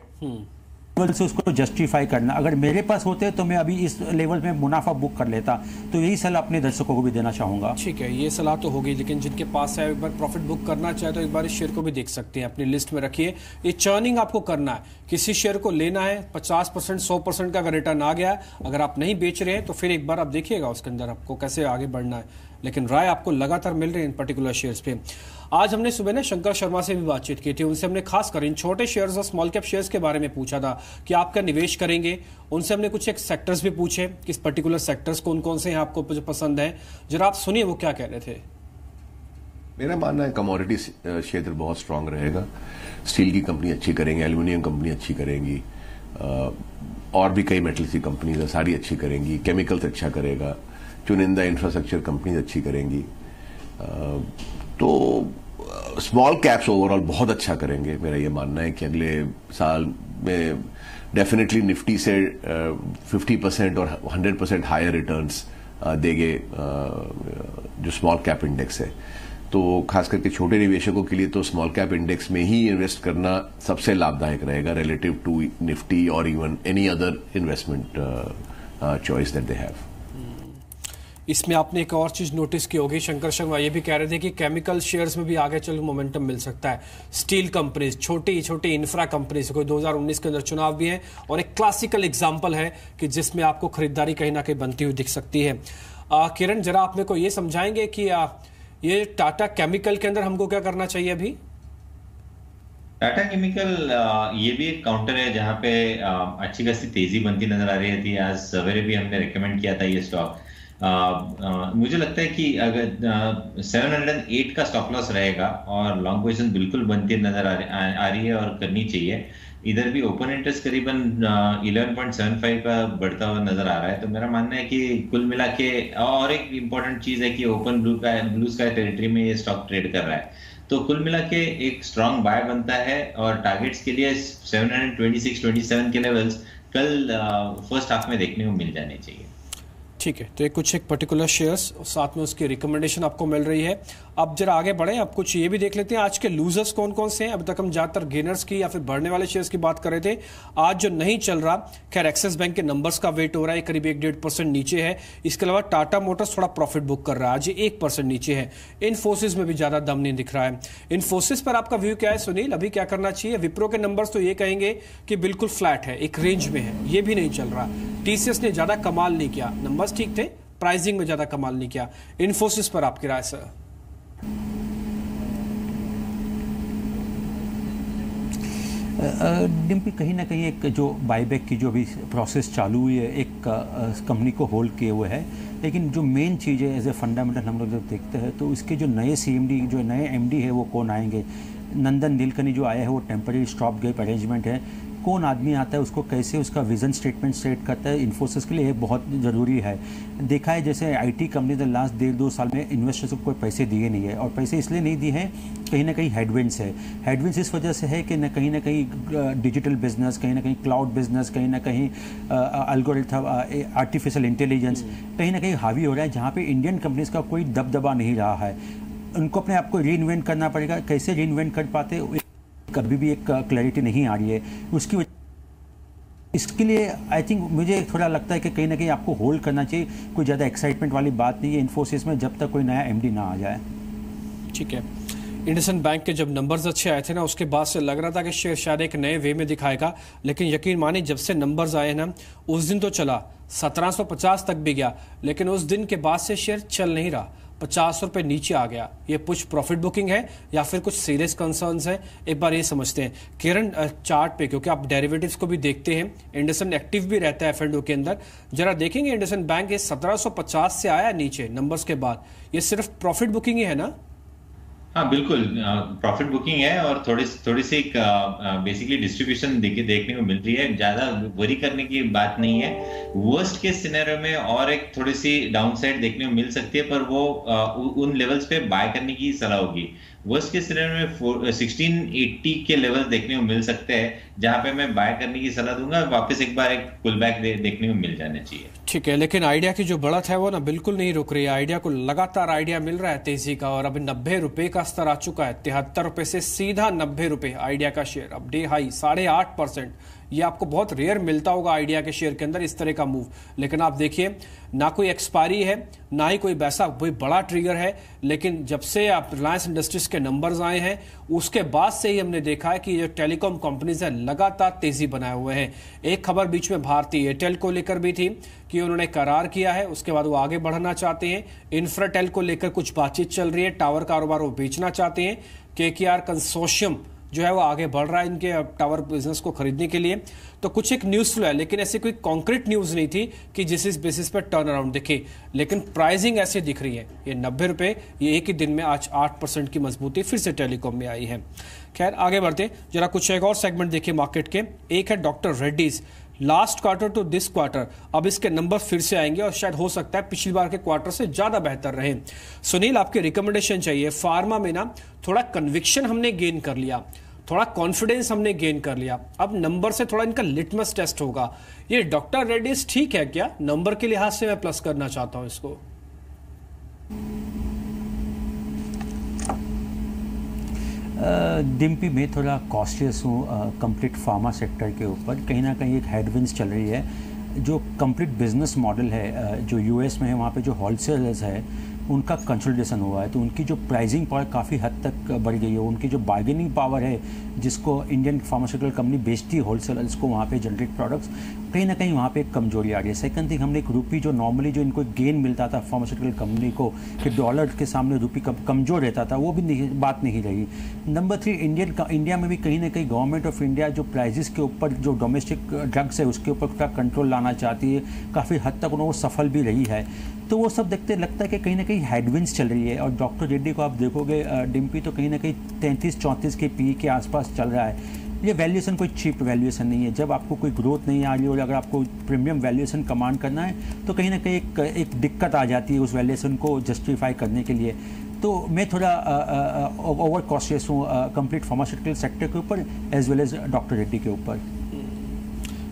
लेवल से उसको जस्टिफाई करना। अगर मेरे पास होते तो मैं अभी इस लेवल में मुनाफा बुक कर लेता। तो यही सलाह अपने दर्शकों को भी देना चाहूंगा। ठीक है, ये सलाह तो होगी, लेकिन जिनके पास है एक बार प्रॉफिट बुक करना चाहे तो एक बार इस शेयर को भी देख सकते हैं, अपनी लिस्ट में रखिए। ये चर्निंग आपको करना है, किसी शेयर को लेना है, 50% 100% का अगर रिटर्न आ गया, अगर आप नहीं बेच रहे हैं तो फिर एक बार आप देखिएगा उसके अंदर आपको कैसे आगे बढ़ना है। लेकिन राय आपको लगातार मिल रही है इन पर्टिकुलर शेयर्स पे। आज हमने सुबह ना शंकर शर्मा से भी बातचीत की थी, उनसे हमने खासकर इन छोटे शेयर्स और स्मॉल कैप शेयर्स के बारे में पूछा था कि आप क्या निवेश करेंगे। उनसे हमने कुछ एक सेक्टर्स भी पूछे, किस पर्टिकुलर सेक्टर्स कौन कौन से हैं आपको पसंद है। जरा आप सुनिए वो क्या कह रहे थे। मेरा मानना है कमोडिटी क्षेत्र बहुत स्ट्रांग रहेगा। स्टील की कंपनी अच्छी करेंगी, एल्यूमिनियम कंपनी अच्छी करेंगी, और भी कई मेटल्स की कंपनीज है सारी अच्छी करेंगी। केमिकल्स अच्छा करेगा, चुनिंदा इंफ्रास्ट्रक्चर कंपनीज अच्छी करेंगी। तो स्मॉल कैप्स ओवरऑल बहुत अच्छा करेंगे। मेरा ये मानना है कि अगले साल में डेफिनेटली निफ्टी से 50% और 100% हायर रिटर्न्स देंगे जो स्मॉल कैप इंडेक्स है। तो खास करके छोटे निवेशकों के लिए तो स्मॉल कैप इंडेक्स में ही इन्वेस्ट करना सबसे लाभदायक रहेगा रिलेटिव टू निफ्टी और even any other investment choice that they have. इसमें आपने एक और चीज नोटिस की होगी, शंकर शर्मा ये भी कह रहे थे कि केमिकल शेयर्स में भी आगे चल मोमेंटम मिल सकता है। स्टील कंपनीज, छोटी छोटी इंफ्रा कंपनीज, कोई 2019 के अंदर चुनाव भी है और एक क्लासिकल एग्जांपल है कि जिसमें आपको खरीदारी कहीं ना कहीं बनती हुई दिख सकती है। किरण, जरा आप मेरे को ये समझाएंगे कि ये टाटा केमिकल के अंदर हमको क्या करना चाहिए अभी? टाटा केमिकल ये भी एक काउंटर है जहां पे अच्छी खासी तेजी बनती नजर आ रही थी। आज सवेरे भी हमने रिकमेंड किया था ये स्टॉक। मुझे लगता है कि अगर 708 का स्टॉप लॉस रहेगा और लॉन्ग पोजीशन बिल्कुल बनती नजर आ रही है और करनी चाहिए। इधर भी ओपन इंटरेस्ट करीबन 11.75 का बढ़ता हुआ नजर आ रहा है। तो मेरा मानना है कि कुल मिला के, और एक इंपॉर्टेंट चीज है कि ओपन ब्लू स्काई टेरिटरी में ये स्टॉक ट्रेड कर रहा है। तो कुल मिला के एक स्ट्रॉन्ग बाय बनता है और टारगेट्स के लिए 726-27 के लेवल्स कल फर्स्ट हाफ में देखने को मिल जाने चाहिए। ठीक है, तो ये कुछ एक पर्टिकुलर शेयर्स, साथ में उसकी रिकमेंडेशन आपको मिल रही है। अब जरा आगे बढ़े, अब कुछ ये भी देख लेते हैं आज के लूजर्स कौन कौन से हैं। अब तक हम ज्यादातर गेनर्स की या फिर बढ़ने वाले शेयर्स की बात कर रहे थे। आज जो नहीं चल रहा, खैर एक्सिस बैंक के नंबर्स का वेट हो रहा है, करीब 1-1.5% नीचे है। इसके अलावा टाटा मोटर्स थोड़ा प्रॉफिट बुक कर रहा है, आज 1% नीचे है। इन्फोसिस में भी ज्यादा दम नहीं दिख रहा है। इन्फोसिस पर आपका व्यू क्या है सुनील, अभी क्या करना चाहिए? विप्रो के नंबर्स तो ये कहेंगे कि बिल्कुल फ्लैट है, एक रेंज में है, ये भी नहीं चल रहा। टीसीएस ने ज्यादा कमाल नहीं किया, नंबर्स ठीक थे, प्राइसिंग में ज्यादा कमाल नहीं किया। इन्फोसिस पर आपकी राय सर? डिम्पी, कहीं ना कहीं एक जो बाईबैक की जो भी प्रोसेस चालू हुई है, एक कंपनी को होल्ड किए हुए है, लेकिन जो मेन चीज़ है एज ए फंडामेंटल हम लोग जब देखते हैं तो इसके जो नए CMD, जो नए MD है वो कौन आएंगे। नंदन नीलकनी जो आया है वो टेम्पररी स्टॉप गेप अरेंजमेंट है। कौन आदमी आता है, उसको कैसे उसका विजन स्टेटमेंट सेट करता है, इन्फोसिस के लिए ये बहुत ज़रूरी है। देखा है जैसे IT कंपनी ने लास्ट 1.5-2 साल में इन्वेस्टर्स को कोई पैसे दिए नहीं है, और पैसे इसलिए नहीं दिए हैं, कहीं ना कहीं हेडविंड्स है। हेडविंड्स इस वजह से है कि कहीं ना कहीं डिजिटल बिजनेस, कहीं ना कहीं क्लाउड बिजनेस, कहीं ना कहीं एल्गोरिथम, आर्टिफिशियल इंटेलिजेंस कहीं ना कहीं हावी हो रहा है, जहाँ पे इंडियन कंपनीज का कोई दबदबा नहीं रहा है। उनको अपने आप को री इन्वेंट करना पड़ेगा, कैसे री इन्वेंट कर पाते कभी भी एक क्लैरिटी नहीं आ रही है। उसकी इसके लिए आई थिंक मुझे थोड़ा लगता है कि कहीं ना कहीं आपको होल्ड करना चाहिए। कोई ज़्यादा एक्साइटमेंट वाली बात नहीं है इन्फोसिस में, जब तक कोई नया MD ना आ जाए। ठीक है। इंडसइंड बैंक के जब नंबर्स अच्छे आए थे ना, उसके बाद से लग रहा था कि शेयर शायद एक नए वे में दिखाएगा, लेकिन यकीन मानिए जब से नंबर्स आए ना, उस दिन तो चला 1750 तक भी गया, लेकिन उस दिन के बाद से शेयर चल नहीं रहा, 50 रुपए नीचे आ गया। ये कुछ प्रॉफिट बुकिंग है या फिर कुछ सीरियस कंसर्न्स है, एक बार ये समझते हैं। किरण चार्ट पे, क्योंकि आप डेरिवेटिव्स को भी देखते हैं, इंडसइंड एक्टिव भी रहता है F&O के अंदर, जरा देखेंगे इंडसइंड बैंक ये 1750 से आया नीचे नंबर्स के बाद, ये सिर्फ प्रॉफिट बुकिंग ही है ना? हाँ बिल्कुल, प्रॉफिट बुकिंग है और थोड़ी सी बेसिकली डिस्ट्रीब्यूशन देखने को मिल रही है। ज्यादा वरी करने की बात नहीं है। वर्स्ट के सिनेरियो में और एक थोड़ी सी डाउनसाइड देखने को मिल सकती है, पर वो उन लेवल्स पे बाय करने की सलाह होगी। वर्स्ट के सिनेरियो में 1680 के लेवल देखने को मिल सकते हैं, जहां पे मैं बाय करने की सलाह दूंगा। वापस एक बार एक पुल बैक देखने को मिल जाना चाहिए। ठीक है, लेकिन आइडिया की जो बढ़त है वो ना बिल्कुल नहीं रुक रही है। आइडिया को लगातार आइडिया मिल रहा है तेजी का, और अभी 90 रुपए का स्तर आ चुका है। 73 रुपए से सीधा 90 रुपए आइडिया का शेयर, अब डे हाई 8.5%। ये आपको बहुत रेयर मिलता होगा आइडिया के शेयर के अंदर इस तरह का मूव, लेकिन आप देखिए ना कोई एक्सपायरी है, ना ही कोई वैसा कोई बड़ा ट्रिगर है, लेकिन जब से आप रिलायंस इंडस्ट्रीज के नंबर्स आए हैं उसके बाद से ही हमने देखा है कि जो टेलीकॉम कंपनीज है लगातार तेजी बनाए हुए हैं। एक खबर बीच में भारतीय एयरटेल को लेकर भी थी कि उन्होंने करार किया है, उसके बाद वो आगे बढ़ना चाहते हैं। इंफ्राटेल को लेकर कुछ बातचीत चल रही है, टावर कारोबार वो बेचना चाहते हैं। KKR कंसोर्शियम जो है वो आगे बढ़ रहा है इनके टावर बिजनेस को खरीदने के लिए। तो कुछ एक न्यूज फ्लो है, लेकिन ऐसी कोई कॉन्क्रीट न्यूज नहीं थी कि जिस इस बेसिस पर टर्न अराउंड दिखे, लेकिन प्राइसिंग ऐसे दिख रही है। ये 90 रुपए, ये एक ही दिन में आज 8% की मजबूती फिर से टेलीकॉम में आई है। खैर आगे बढ़ते, जरा कुछ एक और सेगमेंट देखिए मार्केट के। एक है doctor Reddy's, last quarter to this quarter, अब इसके नंबर फिर से आएंगे और शायद हो सकता है पिछली बार के क्वार्टर से ज्यादा बेहतर रहे। सुनील, आपकी रिकमेंडेशन चाहिए। फार्मा में ना थोड़ा कन्विक्शन हमने गेन कर लिया, थोड़ा कॉन्फिडेंस हमने गेन कर लिया, अब नंबर से थोड़ा इनका लिटमस टेस्ट होगा। ये डॉक्टर रेड्डीज ठीक है क्या? नंबर के लिहाज से मैं प्लस करना चाहता हूं इसको। डिम्पी में थोड़ा कॉशियस हूँ कंप्लीट फार्मा सेक्टर के ऊपर। कहीं ना कहीं एक हेडविंड्स चल रही है। जो कंप्लीट बिजनेस मॉडल है जो US में है, वहाँ पे जो होलसेलर्स है उनका कंसोलिडेशन हुआ है, तो उनकी जो प्राइसिंग पावर काफ़ी हद तक बढ़ गई है। उनकी जो बार्गेनिंग पावर है, जिसको इंडियन फार्मास्यूटिकल कंपनी बेचती है होलसेलर्स को वहाँ पे जनरिक प्रोडक्ट्स, कहीं ना कहीं वहाँ पे एक कमजोरी आ रही है। सेकंड थिंग, हमने एक रुपी जो नॉर्मली जो इनको गेन मिलता था फार्मास्यूटिकल कंपनी को कि डॉलर के सामने रुपी कमजोर रहता था, वो भी बात नहीं रही। नंबर 3, इंडिया में भी कहीं ना कहीं गवर्नमेंट ऑफ इंडिया जो प्राइजेस के ऊपर जो डोमेस्टिक ड्रग्स है उसके ऊपर थोड़ा कंट्रोल लाना चाहती है, काफ़ी हद तक उन्होंने सफल भी रही है। तो वो सब देखते लगता है कि कहीं ना कहीं हेडविंड्स चल रही है। और डॉक्टर रेड्डी को आप देखोगे डिम्पी, तो कहीं ना कहीं 33-34 के PE के आसपास चल रहा है। ये वैल्यूएशन कोई चीप वैल्यूएशन नहीं है। जब आपको कोई ग्रोथ नहीं आ रही और अगर आपको प्रीमियम वैल्यूएशन कमांड करना है तो कहीं ना कहीं एक दिक्कत आ जाती है उस वैल्यूएशन को जस्टिफाई करने के लिए। तो मैं थोड़ा ओवर कॉशियस हूँ कंप्लीट फार्मास्यूटिकल सेक्टर के ऊपर as well as doctor Reddy के ऊपर।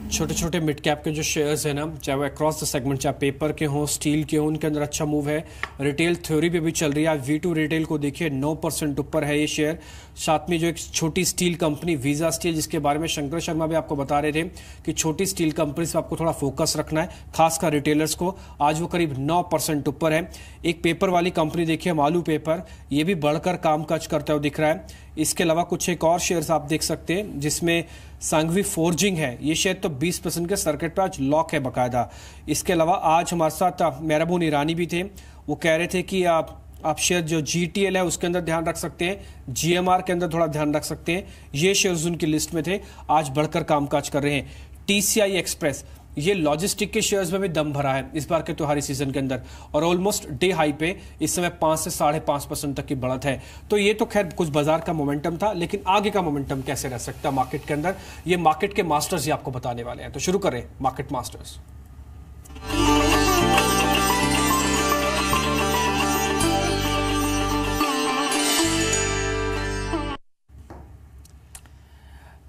छोटे छोटे मिड कैप के जो शेयर्स हैं ना, चाहे वो अक्रॉस द सेगमेंट, चाहे पेपर के हों, स्टील के हों, उनके अंदर अच्छा मूव है। रिटेल थ्योरी पे भी चल रही है। V2 रिटेल को देखिए 9% ऊपर है ये शेयर। साथ में जो एक छोटी स्टील कंपनी वीजा स्टील, जिसके बारे में शंकर शर्मा भी आपको बता रहे थे कि छोटी स्टील कंपनी से आपको थोड़ा फोकस रखना है, खासकर रिटेलर्स को, आज वो करीब 9% ऊपर है। एक पेपर वाली कंपनी देखिए मालू पेपर, ये भी बढ़कर कामकाज करता हुआ दिख रहा है। इसके अलावा कुछ एक और शेयर्स आप देख सकते हैं जिसमें सांघवी फोर्जिंग है, ये शेयर तो 20% के सर्किट पर आज लॉक है बाकायदा। इसके अलावा आज हमारे साथ मेहराबून ईरानी भी थे, वो कह रहे थे कि आप शेयर जो GTL है उसके अंदर ध्यान रख सकते हैं, GMR के अंदर थोड़ा ध्यान रख सकते हैं। ये शेयर्स उनकी लिस्ट में थे, आज बढ़कर कामकाज कर रहे हैं। TCI एक्सप्रेस, ये लॉजिस्टिक के शेयर्स में भी दम भरा है इस बार के त्योहारी सीजन के अंदर, और ऑलमोस्ट डे हाई पे इस समय 5 से 5.5% तक की बढ़त है। तो ये तो खैर कुछ बाजार का मोमेंटम था, लेकिन आगे का मोमेंटम कैसे रह सकता है मार्केट के अंदर, ये मार्केट के मास्टर्स ही आपको बताने वाले हैं। तो शुरू करें मार्केट मास्टर्स।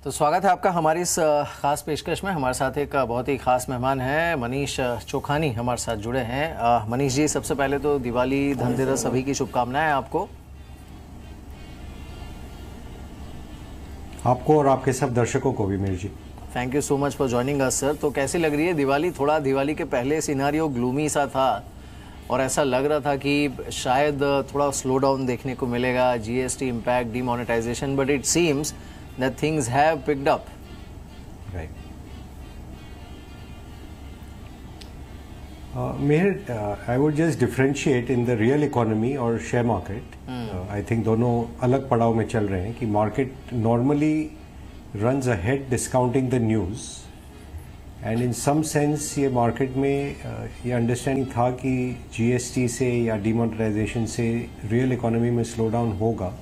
तो स्वागत है आपका हमारी इस खास पेशकश में। हमारे साथ एक बहुत ही खास मेहमान है, मनीष चोखानी हमारे साथ जुड़े हैं। मनीष जी, सबसे पहले तो दिवाली धनतेरस सभी की शुभकामनाएं आपको। आपको और आपके सब दर्शकों को भी मेरी जी। Thank you so much for joining us sir. तो कैसी लग रही है दिवाली? थोड़ा दिवाली के पहले सिनारियो ग्लूमी सा था और ऐसा लग रहा था कि शायद थोड़ा स्लो डाउन देखने को मिलेगा, GST impact, demonetisation, but it seems that things have picked up. Right. Meher, I would just differentiate in the real economy और share market. I think दोनों अलग पड़ाव में चल रहे हैं कि market normally runs ahead discounting the news, and in some sense ये market में ये understanding था कि GST से या demonetization से real economy में slowdown होगा,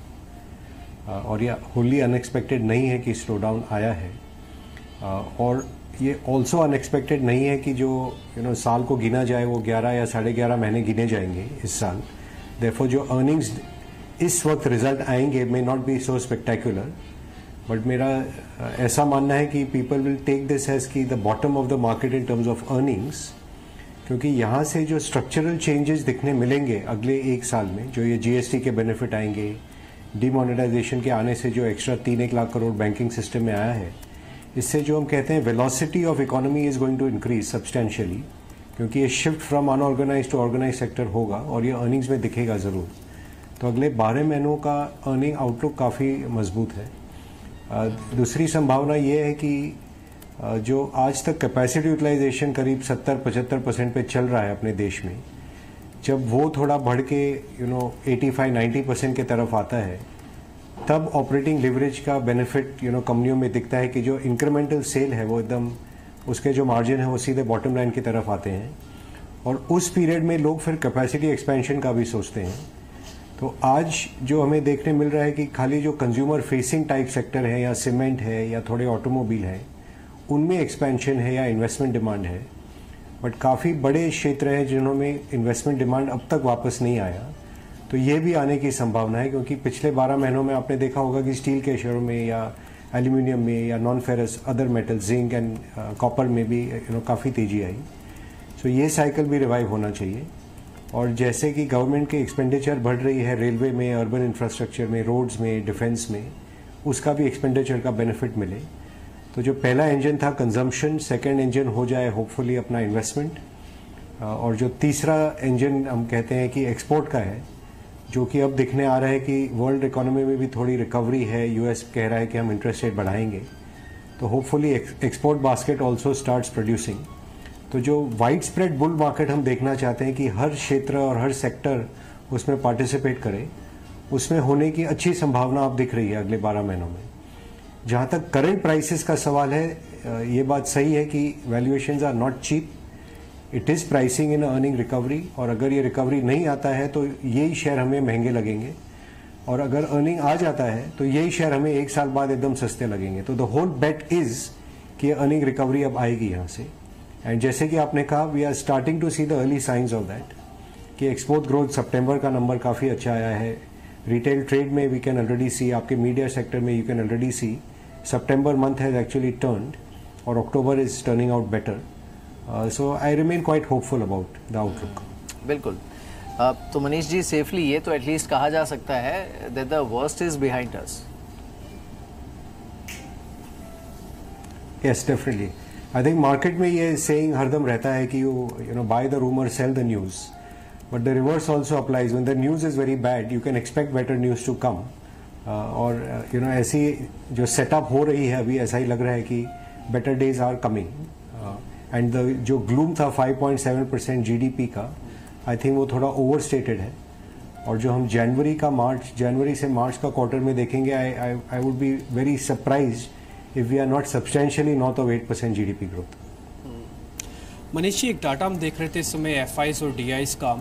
और ये होली अनएक्सपेक्टेड नहीं है कि स्लो डाउन आया है, और ये ऑल्सो अनएक्सपेक्टेड नहीं है कि जो साल को गिना जाए वो 11 या 11.5 महीने गिने जाएंगे इस साल। देयरफॉर जो अर्निंग्स इस वक्त रिजल्ट आएंगे may not be so spectacular, but मेरा ऐसा मानना है कि people will take this as की the bottom of the market in terms of earnings, क्योंकि यहाँ से जो स्ट्रक्चरल चेंजेस दिखने मिलेंगे अगले एक साल में, जो ये जीएसटी के बेनिफिट आएंगे, डीमोनेटाइजेशन के आने से जो extra 3-1 lakh crore banking system में आया है, इससे जो हम कहते हैं velocity of economy is going to increase substantially, क्योंकि ये shift from unorganised to organised sector होगा और ये अर्निंग्स में दिखेगा ज़रूर। तो अगले 12 महीनों का अर्निंग आउटलुक काफ़ी मजबूत है। दूसरी संभावना ये है कि जो आज तक कैपेसिटी यूटिलाइजेशन करीब 70-75% पे चल रहा है अपने देश में, जब वो थोड़ा बढ़ के 85-90% के तरफ आता है, तब ऑपरेटिंग लिवरेज का बेनिफिट कंपनियों में दिखता है कि जो इंक्रीमेंटल सेल है वो एकदम उसके जो मार्जिन है वो सीधे बॉटम लाइन की तरफ आते हैं, और उस पीरियड में लोग फिर कैपेसिटी एक्सपेंशन का भी सोचते हैं। तो आज जो हमें देखने मिल रहा है कि खाली जो कंज्यूमर फेसिंग टाइप सेक्टर है या सीमेंट है या थोड़े ऑटोमोबाइल है, उनमें एक्सपेंशन है या इन्वेस्टमेंट डिमांड है, बट काफ़ी बड़े क्षेत्र हैं जिन्होंने इन्वेस्टमेंट डिमांड अब तक वापस नहीं आया। तो ये भी आने की संभावना है, क्योंकि पिछले 12 महीनों में आपने देखा होगा कि स्टील के शेयरों में या एल्यूमिनियम में या non ferrous other metal zinc and copper में भी काफ़ी तेज़ी आई। सो ये साइकिल भी रिवाइव होना चाहिए, और जैसे कि गवर्नमेंट की एक्सपेंडिचर बढ़ रही है रेलवे में, अर्बन इंफ्रास्ट्रक्चर में, रोड्स में, डिफेंस में, उसका भी एक्सपेंडिचर का बेनिफिट मिले। तो जो पहला इंजन था कंजम्पशन, सेकंड इंजन हो जाए होपफुली अपना इन्वेस्टमेंट, और जो तीसरा इंजन हम कहते हैं कि एक्सपोर्ट का है, जो कि अब दिखने आ रहा है कि वर्ल्ड इकोनॉमी में भी थोड़ी रिकवरी है, यूएस कह रहा है कि हम इंटरेस्ट रेट बढ़ाएंगे, तो hopefully export basket also starts producing. तो जो वाइड स्प्रेड बुल मार्केट हम देखना चाहते हैं कि हर क्षेत्र और हर सेक्टर उसमें पार्टिसिपेट करे, उसमें होने की अच्छी संभावना अब दिख रही है अगले 12 महीनों में। जहाँ तक करंट प्राइसेस का सवाल है, ये बात सही है कि valuations are not cheap, it is pricing in earning recovery, और अगर ये रिकवरी नहीं आता है तो यही शेयर हमें महंगे लगेंगे, और अगर अर्निंग आ जाता है तो यही शेयर हमें एक साल बाद एकदम सस्ते लगेंगे। तो द होल बेट इज़ कि अर्निंग रिकवरी अब आएगी यहाँ से, एंड जैसे कि आपने कहा we are starting to see the early signs of that, कि एक्सपोर्ट ग्रोथ सितंबर का नंबर काफ़ी अच्छा आया है, रिटेल ट्रेड में वी कैन ऑलरेडी सी, आपके मीडिया सेक्टर में you can already see September month has actually turned, or October is turning out better. So I remain quite hopeful about the outlook. बिल्कुल। तो Manish ji, safely ये तो at least कहा जा सकता है that the worst is behind us. Yes, definitely. I think market में ये saying हरदम रहता है कि you buy the rumor, sell the news. But the reverse also applies. When the news is very bad, you can expect better news to come. और ऐसी जो setup हो रही है अभी, ऐसा ही लग रहा है कि better days are coming, and जो ग्लूम था 5.7% जीडीपी का, आई थिंक वो थोड़ा ओवरस्टेटेड है, और जो हम जनवरी से मार्च का क्वार्टर में देखेंगे, I would be very surprised if we are not substantially north of 8% GDP growth. Manish ji, एक डाटा हम देख रहे थे इस समय एफआईस और डीआईस का।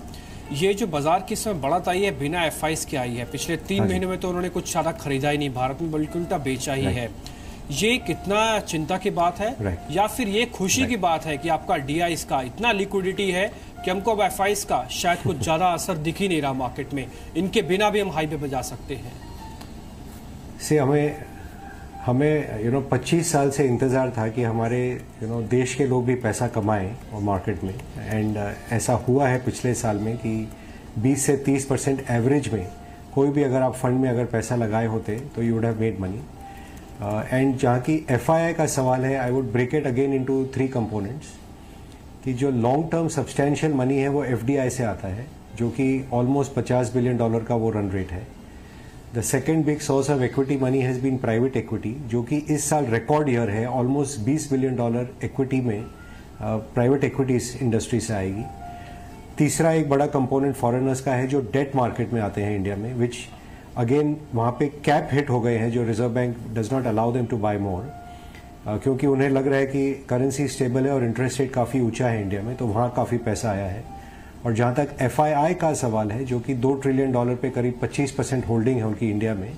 ये जो बाजार की समय बढ़त आई है बिना एफआईस के आई है। पिछले 3 महीनों में तो उन्होंने कुछ सारा खरीदा ही नहीं, भारत में बल्कि उल्टा बेचा ही है। ये कितना चिंता की बात है या फिर ये खुशी की बात है कि आपका डीआईस का इतना लिक्विडिटी है कि हमको अब एफआईस का शायद कुछ ज्यादा असर दिख ही नहीं रहा मार्केट में, इनके बिना भी हम हाईवे पे जा सकते हैं? से हमें 25 साल से इंतज़ार था कि हमारे देश के लोग भी पैसा कमाएं और मार्केट में, एंड ऐसा हुआ है पिछले साल में कि 20 से 30% एवरेज में कोई भी अगर आप फंड में अगर पैसा लगाए होते तो you would have made money. And जहाँ की एफआईआई का सवाल है, I would break it again into 3 components कि जो लॉन्ग टर्म सब्सटैंशियल मनी है वो एफडीआई से आता है, जो कि ऑलमोस्ट $50 बिलियन का वो रन रेट है। The second big source of equity money has been private equity, जो कि इस साल रिकॉर्ड ईयर है। ऑलमोस्ट $20 बिलियन इक्विटी में प्राइवेट इक्विटीज इंडस्ट्री से आएगी। तीसरा एक बड़ा कंपोनेंट फॉरेनर्स का है जो डेट मार्केट में आते हैं इंडिया में, विच अगेन वहाँ पे कैप हिट हो गए हैं जो reserve bank does not allow them to buy more, क्योंकि उन्हें लग रहा है कि करेंसी स्टेबल है और इंटरेस्ट रेट काफ़ी ऊंचा है इंडिया में, तो वहाँ काफ़ी पैसा आया है। और जहाँ तक एफआईआई का सवाल है, जो कि $2 ट्रिलियन पे करीब 25% होल्डिंग है उनकी इंडिया में,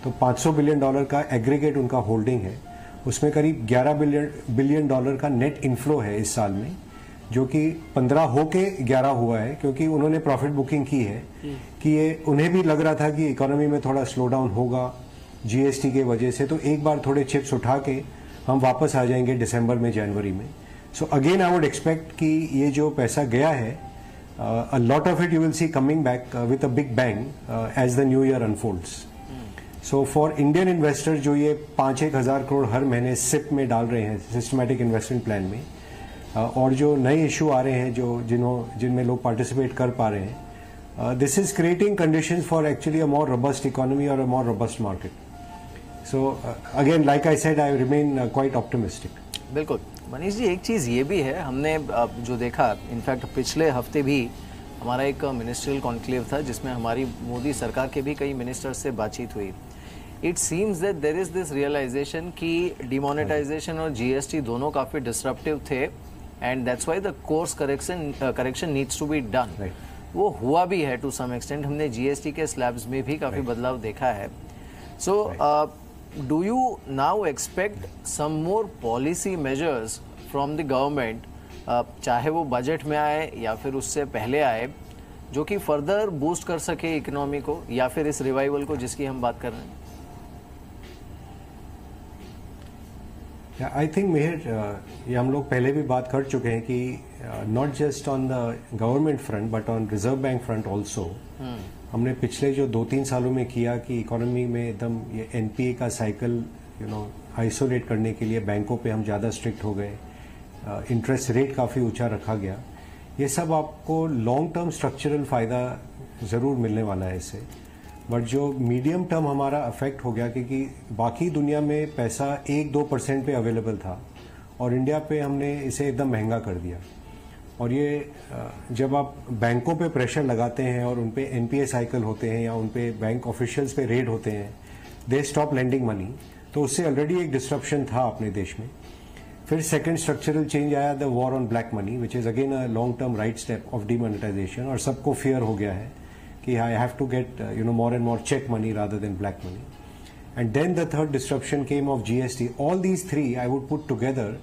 तो $500 बिलियन का एग्रीगेट उनका होल्डिंग है, उसमें करीब $11 बिलियन का नेट इन्फ्लो है इस साल में, जो कि 15 होके 11 हुआ है, क्योंकि उन्होंने प्रॉफिट बुकिंग की है कि ये उन्हें भी लग रहा था कि इकोनॉमी में थोड़ा स्लो डाउन होगा जीएसटी के वजह से, तो एक बार थोड़े चिप्स उठा के हम वापस आ जाएंगे दिसंबर में, जनवरी में। So again I would expect कि ये जो पैसा गया है, a lot of it you will see coming back with a big bang as the new year unfolds. So for Indian investors जो ये 5-1 हज़ार करोड़ हर महीने सिप में डाल रहे हैं सिस्टमैटिक इन्वेस्टमेंट प्लान में, और जो नए इशू आ रहे हैं जिनमें लोग पार्टिसिपेट कर पा रहे हैं, this is creating conditions for actually a more robust economy or a more robust market. So again, like I said, I remain quite optimistic. बिल्कुल मनीष जी, एक चीज़ ये भी है, हमने जो देखा, इनफैक्ट पिछले हफ्ते भी हमारा एक मिनिस्ट्रियल कॉन्क्लेव था जिसमें हमारी मोदी सरकार के भी कई मिनिस्टर्स से बातचीत हुई। It seems that there is this realization कि डिमोनेटाइजेशन और जीएसटी दोनों काफ़ी डिसरप्टिव थे, and that's why the course correction needs to be done. वो हुआ भी है टू सम एक्सटेंट, हमने जीएसटी के स्लैब्स में भी काफ़ी बदलाव देखा है। सो do you now expect some more policy measures from the government, चाहे वो बजट में आए या फिर उससे पहले आए, जो कि फर्दर बूस्ट कर सके इकोनॉमी को या फिर इस रिवाइवल को जिसकी हम बात कर रहे हैं? आई थिंक मेहर, ये हम लोग पहले भी बात कर चुके हैं कि not just on the government front but on reserve bank front also, हमने पिछले जो 2-3 सालों में किया कि इकोनॉमी में एकदम ये एनपीए का साइकिल आइसोलेट करने के लिए बैंकों पे हम ज़्यादा स्ट्रिक्ट हो गए, इंटरेस्ट रेट काफ़ी ऊंचा रखा गया। ये सब आपको लॉन्ग टर्म स्ट्रक्चरल फ़ायदा ज़रूर मिलने वाला है इससे, बट जो मीडियम टर्म हमारा अफेक्ट हो गया, क्योंकि बाकी दुनिया में पैसा 1-2% पे अवेलेबल था और इंडिया पे हमने इसे एकदम महंगा कर दिया। और ये जब आप बैंकों पे प्रेशर लगाते हैं और उन पे एनपीए साइकिल होते हैं या उन पे बैंक ऑफिशियल्स पे रेड होते हैं, दे स्टॉप लेंडिंग मनी, तो उससे ऑलरेडी एक डिस्ट्रप्शन था अपने देश में। फिर सेकंड स्ट्रक्चरल चेंज आया, the war on black money, which is again a long term right step of demonetization, और सबको फियर हो गया है कि I have to get more and more cheque money rather than black money. And then the third disruption came of GST. All these 3 I would put together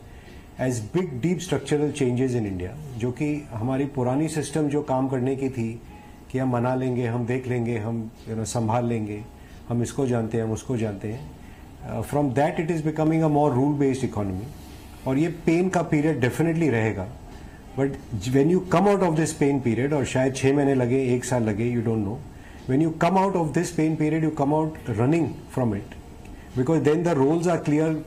as big deep structural changes in India, जो कि हमारी पुरानी system जो काम करने की थी कि हम मना लेंगे, हम देख लेंगे, हम संभाल लेंगे, हम इसको जानते हैं, हम उसको जानते हैं, from that it is becoming a more rule based economy. और ये पेन का पीरियड डेफिनेटली रहेगा, but when you come out of this pain period, और शायद 6 महीने लगे, 1 साल लगे, you don't know, when you come out of this pain period you come out running from it, because then the rules are clear.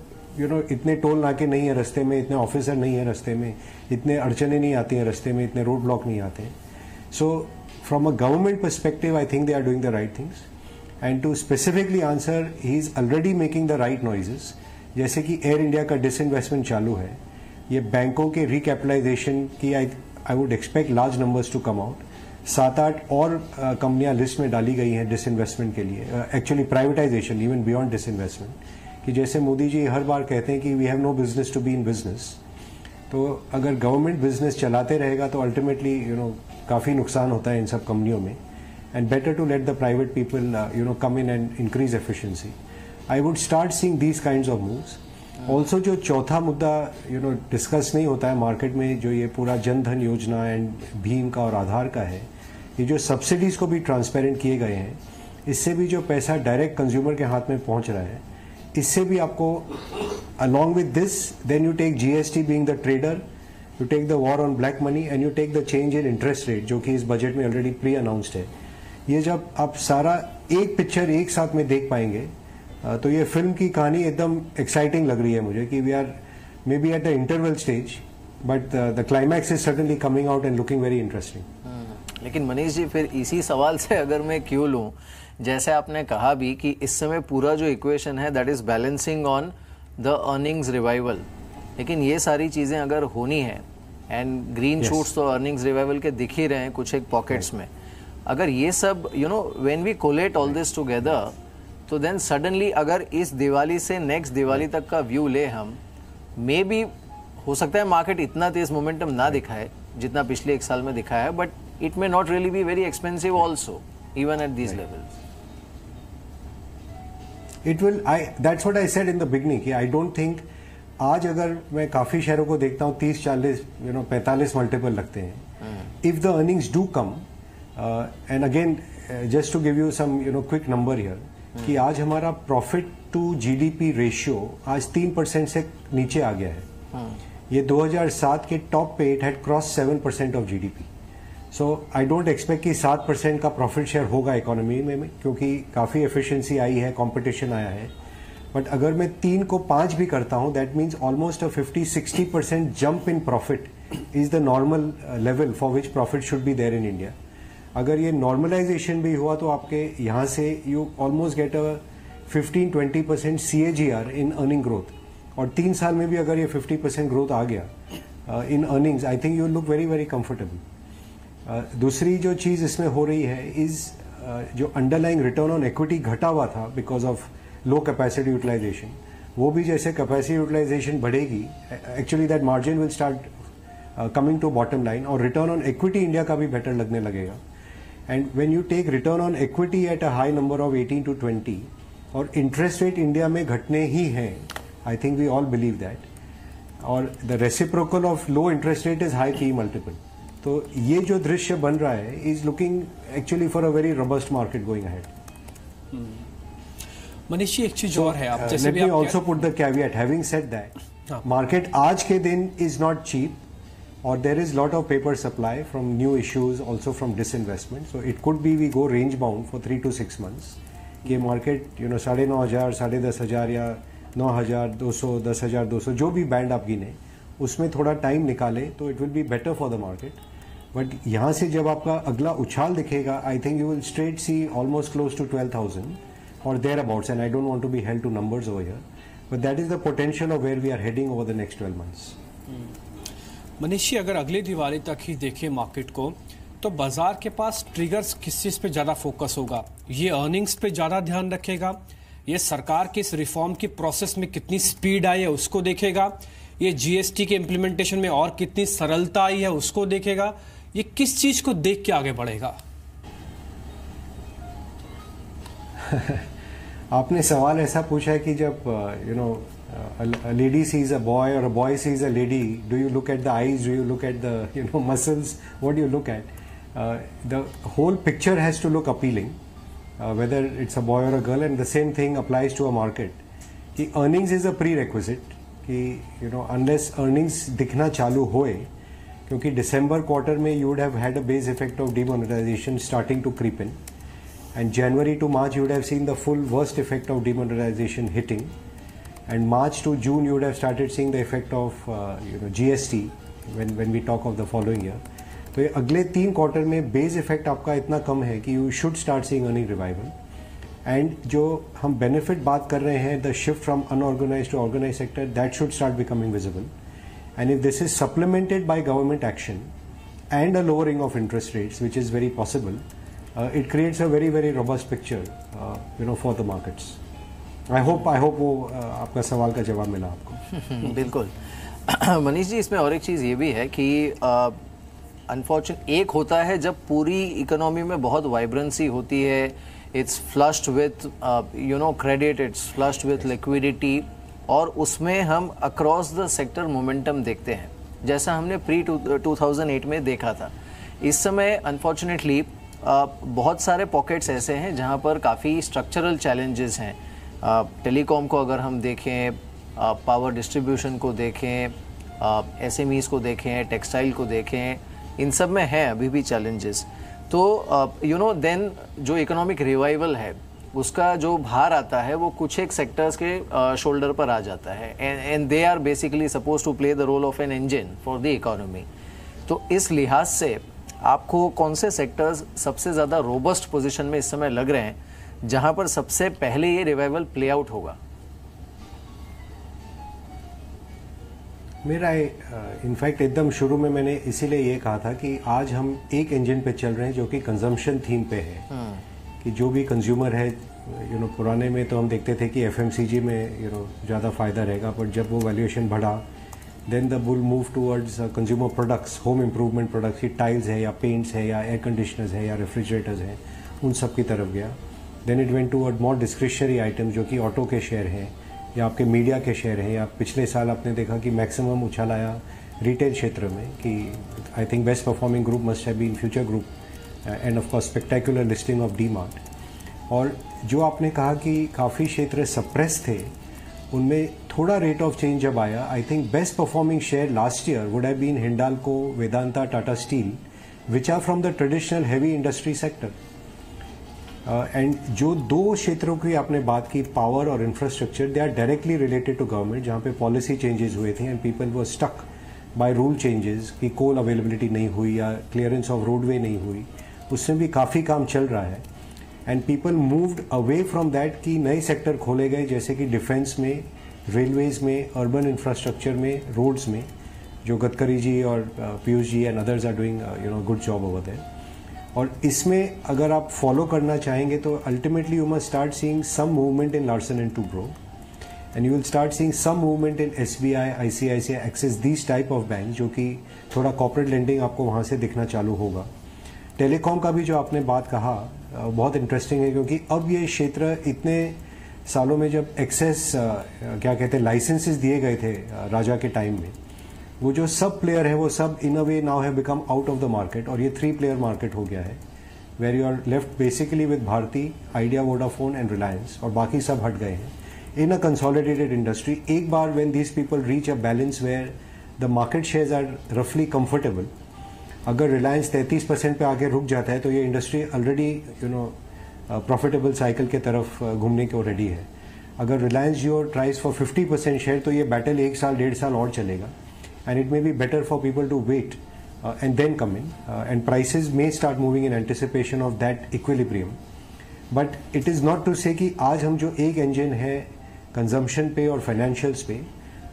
इतने toll नाके नहीं है रास्ते में, इतने ऑफिसर नहीं है रास्ते में, इतने अड़चने नहीं आती हैं रास्ते में, इतने रोड ब्लॉक नहीं आते हैं। So from a government perspective I think they are doing the right things, and to specifically answer, he is already making the right noises. जैसे कि एयर इंडिया का डिसइन्वेस्टमेंट चालू है, ये बैंकों के रिकैपिटलाइजेशन की I would expect large numbers to come out. 7-8 और कंपनियां लिस्ट में डाली गई हैं डिसइन्वेस्टमेंट के लिए, actually privatization even beyond disinvestment, कि जैसे मोदी जी हर बार कहते हैं कि we have no business to be in business, तो अगर गवर्नमेंट बिजनेस चलाते रहेगा तो अल्टीमेटली काफ़ी नुकसान होता है इन सब कंपनियों में, and better to let the private people come in and increase efficiency. I would start seeing these kinds of moves. Also जो चौथा मुद्दा डिस्कस नहीं होता है मार्केट में, जो ये पूरा जन धन योजना एंड भीम का और आधार का है, ये जो सब्सिडीज को भी ट्रांसपेरेंट किए गए हैं, इससे भी जो पैसा डायरेक्ट कंज्यूमर के हाथ में पहुंच रहा है, इससे भी आपको along with this then you take GST being the trader, you take the war on black money and you take the change in interest rate जो कि इस बजट में ऑलरेडी प्री अनाउंस्ड है. ये जब आप सारा एक पिक्चर एक साथ में देख पाएंगे तो ये फिल्म की कहानी एकदम एक्साइटिंग लग रही है मुझे कि we are may be at the interval stage but the climax is certainly coming out and looking very interesting. लेकिन मनीष जी फिर इसी सवाल से अगर मैं क्यों लूं, जैसे आपने कहा भी कि इस समय पूरा जो इक्वेशन है that is balancing on the earnings revival, लेकिन ये सारी चीज़ें अगर होनी है एंड ग्रीन शूट्स तो अर्निंग्स रिवाइवल के दिख ही रहे हैं कुछ एक पॉकेट्स में, अगर ये सब when we collate all this together तो देन सडनली अगर इस दिवाली से नेक्स्ट दिवाली तक का व्यू ले हम, मे बी हो सकता है मार्केट इतना तेज मोमेंटम ना दिखाए जितना पिछले एक साल में दिखाया है, but it may not really be very expensive also even at these levels. It will that's what I said in the beginning कि आई डोंट थिंक आज अगर मैं काफ़ी शहरों को देखता हूँ 30-40 45 मल्टीपल लगते हैं. If the earnings do come and again just to give you some quick number here कि आज हमारा प्रॉफिट टू जीडीपी रेशियो आज 3% से नीचे आ गया है. ये 2007 के टॉप पे it had cross 7% of GDP. So I don't expect कि 7% का प्रॉफिट शेयर होगा इकोनॉमी में क्योंकि काफ़ी एफिशिएंसी आई है, कंपटीशन आया है. बट अगर मैं 3 को 5 भी करता हूं that means almost a 50-60% jump in profit is the normal level for which profit should be there in India. अगर ये नॉर्मलाइजेशन भी हुआ तो आपके यहाँ से you almost get a 15-20% CAGR in earning growth, और 3 साल में भी अगर ये 50% ग्रोथ आ गया in earnings, I think you look very very comfortable. दूसरी जो चीज़ इसमें हो रही है इज जो अंडरलाइंग रिटर्न ऑन इक्विटी घटा हुआ था because of low capacity utilization, वो भी जैसे कैपेसिटी यूटिलाइजेशन बढ़ेगी actually that margin will start coming to bottom line, और रिटर्न ऑन इक्विटी इंडिया का भी बेटर लगने लगेगा. And when you take return on equity at a high number of 18 to 20 और इंटरेस्ट रेट इंडिया में घटने ही हैं, I think we all believe that, और the reciprocal of low interest rate is high P multiple. तो ये जो दृश्य बन रहा है is looking actually for a very robust market going ahead. Manish ji एक चीज और है, आप जैसे लेट भी me also put the caveat having said that market आज के दिन इज नॉट चीप और there is lot of paper supply from new issues also from disinvestment. So it could be we go range bound for 3 to 6 months. ये market 9,500, 10,500 या 9,200, 10,200 जो भी band आप गिने उसमें थोड़ा टाइम निकाले तो it will be better for the market. But यहाँ से जब आपका अगला उछाल दिखेगा I think you will straight see almost close to 12,000 or thereabouts, and I don't want to be held to numbers over here, but that is the potential of where we are heading over the next 12 months. Manish ji अगर अगली दिवाली तक ही देखें market को तो बाजार के पास triggers किस चीज पे ज्यादा फोकस होगा? ये अर्निंग्स पे ज्यादा ध्यान रखेगा, ये सरकार की इस रिफॉर्म की प्रोसेस में कितनी स्पीड आई है उसको देखेगा, ये जीएसटी के इम्प्लीमेंटेशन में और कितनी सरलता आई है उसको देखेगा, ये किस चीज को देख के आगे बढ़ेगा? आपने सवाल ऐसा पूछा है कि जब a lady sees a boy or a boy sees a lady, do you look at the eyes, do you look at the muscles, what do you look at? The whole picture has to look appealing, whether it's a boy or a girl, and the same thing applies to a market. कि earnings is a prerequisite कि unless earnings दिखना चालू होए, क्योंकि December quarter में you would have had a base effect of demonetization starting to creep in. And January to March you would have seen the full worst effect of demonetization hitting, and March to June you would have started seeing the effect of GST when we talk of the following year. तो ये अगले 3 quarter में base effect आपका इतना कम है कि you should start seeing earning revival. And जो हम बेनिफिट बात कर रहे हैं the shift from unorganized to organized sector that should start becoming visible. And if this is supplemented by government action and a lowering of interest rates which is very possible, it creates a very very robust picture for the markets. I hope वो आपका सवाल का जवाब मिला आपको. बिल्कुल. मनीष जी, इसमें और एक चीज़ ये भी है कि अनफॉर्चुनेट एक होता है जब पूरी इकोनॉमी में बहुत वाइब्रेंसी होती है, it's flushed with credit, it's flushed with liquidity, और उसमें हम अक्रॉस द सेक्टर मोमेंटम देखते हैं जैसा हमने प्री 2008 में देखा था। इस समय अनफॉर्चुनेटली बहुत सारे पॉकेट्स ऐसे हैं जहां पर काफ़ी स्ट्रक्चरल चैलेंजेस हैं। टेलीकॉम को अगर हम देखें, पावर डिस्ट्रीब्यूशन को देखें, एसएमईज़ को देखें, टेक्सटाइल को देखें, इन सब में है अभी भी चैलेंजेस। तो देन जो इकोनॉमिक रिवाइवल है उसका जो भार आता है वो कुछ एक सेक्टर्स के शोल्डर पर आ जाता है, and they are basically suppose to play the role of an engine for the economy. तो इस लिहाज से आपको कौन से सेक्टर्स सबसे ज़्यादा रोबस्ट पोजीशन में इस समय लग रहे हैं जहां पर सबसे पहले ये रिवाइवल प्ले आउट होगा? मेरा इनफैक्ट एकदम शुरू में मैंने इसीलिए ये कहा था कि आज हम एक इंजन पे चल रहे हैं जो कि कंजम्पशन थीम पे है, कि जो भी कंज्यूमर है, पुराने में तो हम देखते थे कि एफएमसीजी में ज़्यादा फायदा रहेगा, पर जब वो वैल्यूएशन बढ़ा then the bull move towards consumer products, home improvement products, की टाइल्स है या पेंट्स है या एयर कंडीशनर्स है या रेफ्रिजरेटर्स हैं, उन सब की तरफ गया। Then it went toward more discretionary items जो कि ऑटो के शेयर हैं या आपके मीडिया के शेयर हैं, या पिछले साल आपने देखा कि मैक्सिमम उछाल आया रिटेल क्षेत्र में, कि I think best performing group must have been Future group and of course spectacular listing of DMart. और जो आपने कहा कि काफ़ी क्षेत्र सप्रेस थे, उनमें थोड़ा रेट ऑफ चेंज जब आया, I think best performing share last year would have been Hindalco, Vedanta, Tata steel, which are from the traditional heavy industry sector. And जो दो क्षेत्रों की आपने बात की, पावर और infrastructure, they are directly related to government, जहाँ पे पॉलिसी चेंजेस हुए थे and people were stuck by rule changes, कि कोल अवेलेबिलिटी नहीं हुई या क्लियरेंस ऑफ रोडवे नहीं हुई, उसमें भी काफ़ी काम चल रहा है। And people moved away from that, कि नए सेक्टर खोले गए जैसे कि डिफेंस में, रेलवेज में, अर्बन इंफ्रास्ट्रक्चर में, रोड्स में, जो गडकरी जी और Piyush ji and others are doing good job over there. और इसमें अगर आप फॉलो करना चाहेंगे तो ultimately you must start seeing some movement in Larsen and Toubro, and you will start seeing some movement in SBI, ICICI, Axis, these type of bank, जो कि थोड़ा कॉर्पोरेट लेंडिंग आपको वहाँ से दिखना चालू होगा। टेलीकॉम का भी जो आपने बात कहा बहुत इंटरेस्टिंग है, क्योंकि अब ये क्षेत्र इतने सालों में जब एक्सेस क्या कहते हैं लाइसेंसेस दिए गए थे राजा के टाइम में, वो जो सब प्लेयर है वो सब in a way now have become out of the market, और ये 3 प्लेयर मार्केट हो गया है, where you are left basically with Bharti, Idea, Vodafone and Reliance, और बाकी सब हट गए हैं इन अ कंसोलिडेटेड इंडस्ट्री। एक बार when these people reach a balance where the market shares are रफली कंफर्टेबल, अगर रिलायंस 33% पे आके रुक जाता है तो ये इंडस्ट्री ऑलरेडी प्रॉफिटेबल साइकिल के तरफ घूमने को रेडी है। अगर रिलायंस जियो ट्राइज फॉर 50% शेयर तो ये बैटल 1 साल 1.5 साल और चलेगा, and it may be better for people to wait and then come in, and prices may start moving in anticipation of that equilibrium. But it is not to say कि आज हम जो एक engine है consumption पे और financials पे,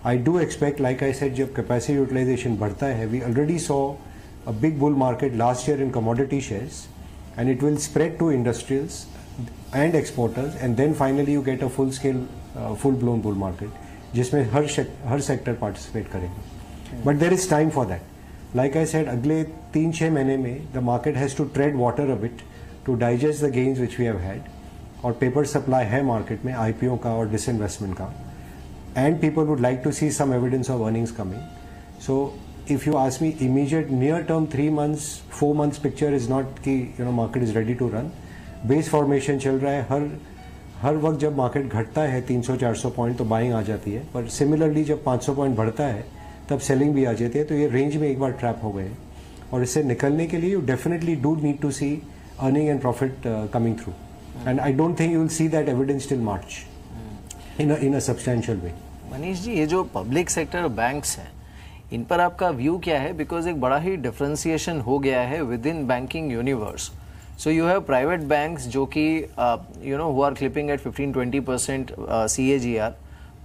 I do expect, like I said, जब capacity utilization बढ़ता है, we already saw a big bull market last year in commodity shares, and it will spread to industrials and exporters, and then finally you get a full scale full blown bull market जिसमें हर sector participate करेगा। But there is time for that. Like I said, अगले 3-6 महीने में the market has to tread water a bit to digest the gains which we have had. और paper supply है market में IPO का और disinvestment का, and people would like to see some evidence of earnings coming. So if you ask me, immediate near term 3 months 4 months picture is not कि market is ready to run. Base formation चल रहा है, हर वक्त जब market घटता है 300-400 point तो buying आ जाती है, पर सिमिलरली जब 500 पॉइंट बढ़ता है तब सेलिंग भी आ जाती है। तो ये रेंज में एक बार ट्रैप हो गए, और इससे निकलने के लिए you definitely do need to see earning and profit coming through, and I don't think you will see that evidence till March in a substantial way. Manish ji, ये जो पब्लिक सेक्टर बैंक्स हैं, इन पर आपका व्यू क्या है? बिकॉज एक बड़ा ही differentiation हो गया है within banking universe. So you have private banks जो कि who are clipping at 15-20% CAGR,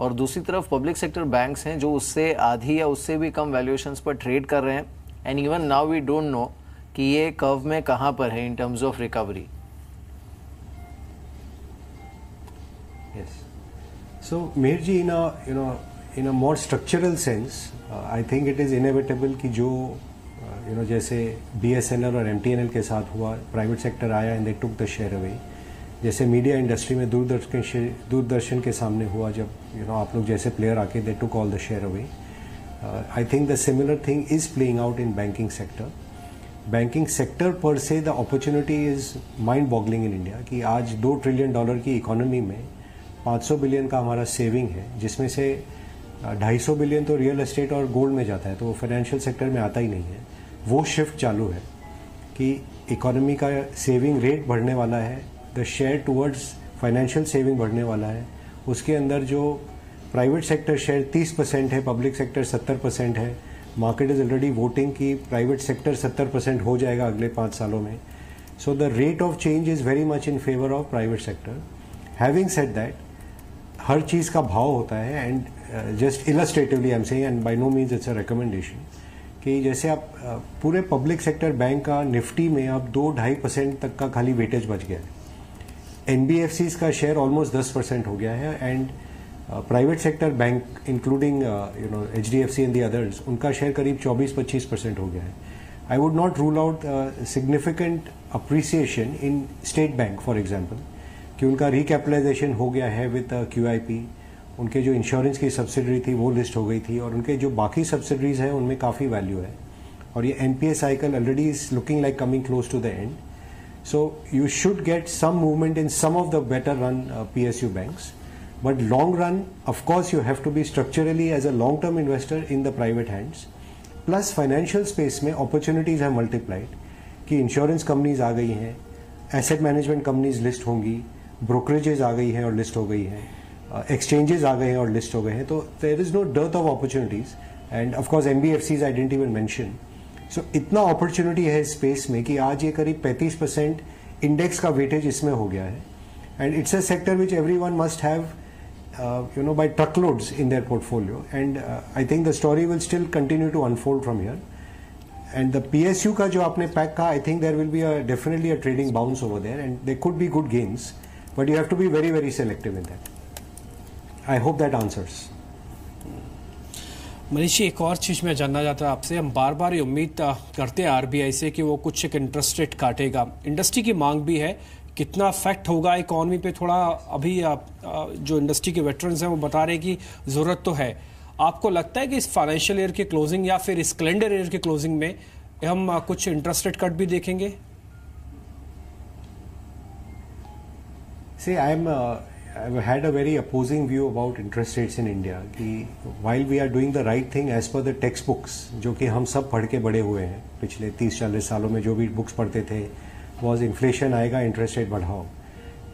और दूसरी तरफ पब्लिक सेक्टर बैंक्स हैं जो उससे आधी या उससे भी कम वैल्यूएशंस पर ट्रेड कर रहे हैं, and even now we don't know कि ये कर्व में कहां पर है in terms of recovery. Yes, so Meher ji, in a more structural sense, I think it is inevitable कि जो जैसे BSNL और MTNL के साथ हुआ, प्राइवेट सेक्टर आया and they took the share away. जैसे मीडिया इंडस्ट्री में दूरदर्शन के सामने हुआ, जब आप लोग जैसे प्लेयर आके they took all the share away. I think the similar thing is playing out in banking sector. Banking sector पर से the opportunity is mind boggling in India कि आज $2 ट्रिलियन की इकोनॉमी में 500 बिलियन का हमारा सेविंग है, जिसमें से 250 बिलियन तो रियल एस्टेट और गोल्ड में जाता है, तो वो फाइनेंशियल सेक्टर में आता ही नहीं है. वो शिफ्ट चालू है कि इकोनॉमी का सेविंग रेट बढ़ने वाला है, the share towards financial saving बढ़ने वाला है. उसके अंदर जो प्राइवेट सेक्टर शेयर 30% है, पब्लिक सेक्टर 70% है. मार्केट इज ऑलरेडी वोटिंग कि प्राइवेट सेक्टर 70% हो जाएगा अगले 5 सालों में. So the rate of change is very much in favour of private sector. Having said that, हर चीज़ का भाव होता है and just illustratively I am saying and by no means it's a recommendation कि जैसे आप पूरे पब्लिक सेक्टर बैंक का निफ्टी में अब 2-2.5% तक का खाली वेटेज बच गया है. NBFCs का शेयर ऑलमोस्ट 10% हो गया है and private sector bank including HDFC and the others, उनका शेयर करीब 24-25% हो गया है. I would not rule out significant appreciation in state bank for example, कि उनका रिकैपिटलाइजेशन हो गया है विद QIP. उनके जो इंश्योरेंस की सब्सिडरी थी वो लिस्ट हो गई थी और उनके जो बाकी सब्सिडरीज हैं उनमें काफ़ी वैल्यू है. और ये NPA cycle already is looking like coming close to the end. So you should get some movement in some of the better run PSU banks. But long run, of course, you have to be structurally as a long-term investor in the private hands. Plus financial space में opportunities have multiplied. कि insurance companies आ गई हैं, asset management companies list होंगी, brokerages आ गई हैं और list हो गई हैं, exchanges आ गए हैं और list हो गए हैं. तो there is no dearth of opportunities. And of course NBFCs I didn't even mention. So इतना opportunity है इस space में कि आज ये करीब 35% index का weightage इसमें हो गया है. And it's a sector which everyone must have by truckloads in their portfolio, and I think the story will still continue to unfold from here. And the PSU का जो आपने पैक कहा, I think there will be definitely a trading bounce over there, and there could be good gains, but you have to be very very selective in that. I hope that answers. Manish ji, एक और चीज़ मैं जानना चाहता हूँ आपसे. हम बार बार ये उम्मीद करते हैं RBI से कि वो कुछ एक इंटरेस्ट रेट काटेगा. इंडस्ट्री की मांग भी है, कितना इफेक्ट होगा इकॉनमी पे थोड़ा अभी जो इंडस्ट्री के वेटरन्स हैं वो बता रहे हैं कि ज़रूरत तो है. आपको लगता है कि इस फाइनेंशियल ईयर के क्लोजिंग या फिर इस कैलेंडर ईयर के क्लोजिंग में हम कुछ इंटरेस्ट रेट कट भी देखेंगे? See, I've had a very opposing view about interest rates in India कि while we are doing the right thing as per the textbooks, जो कि हम सब पढ़ के बड़े हुए हैं पिछले 30-40 सालों में, जो भी बुक्स पढ़ते थे was इन्फ्लेशन आएगा, इंटरेस्ट रेट बढ़ाओ.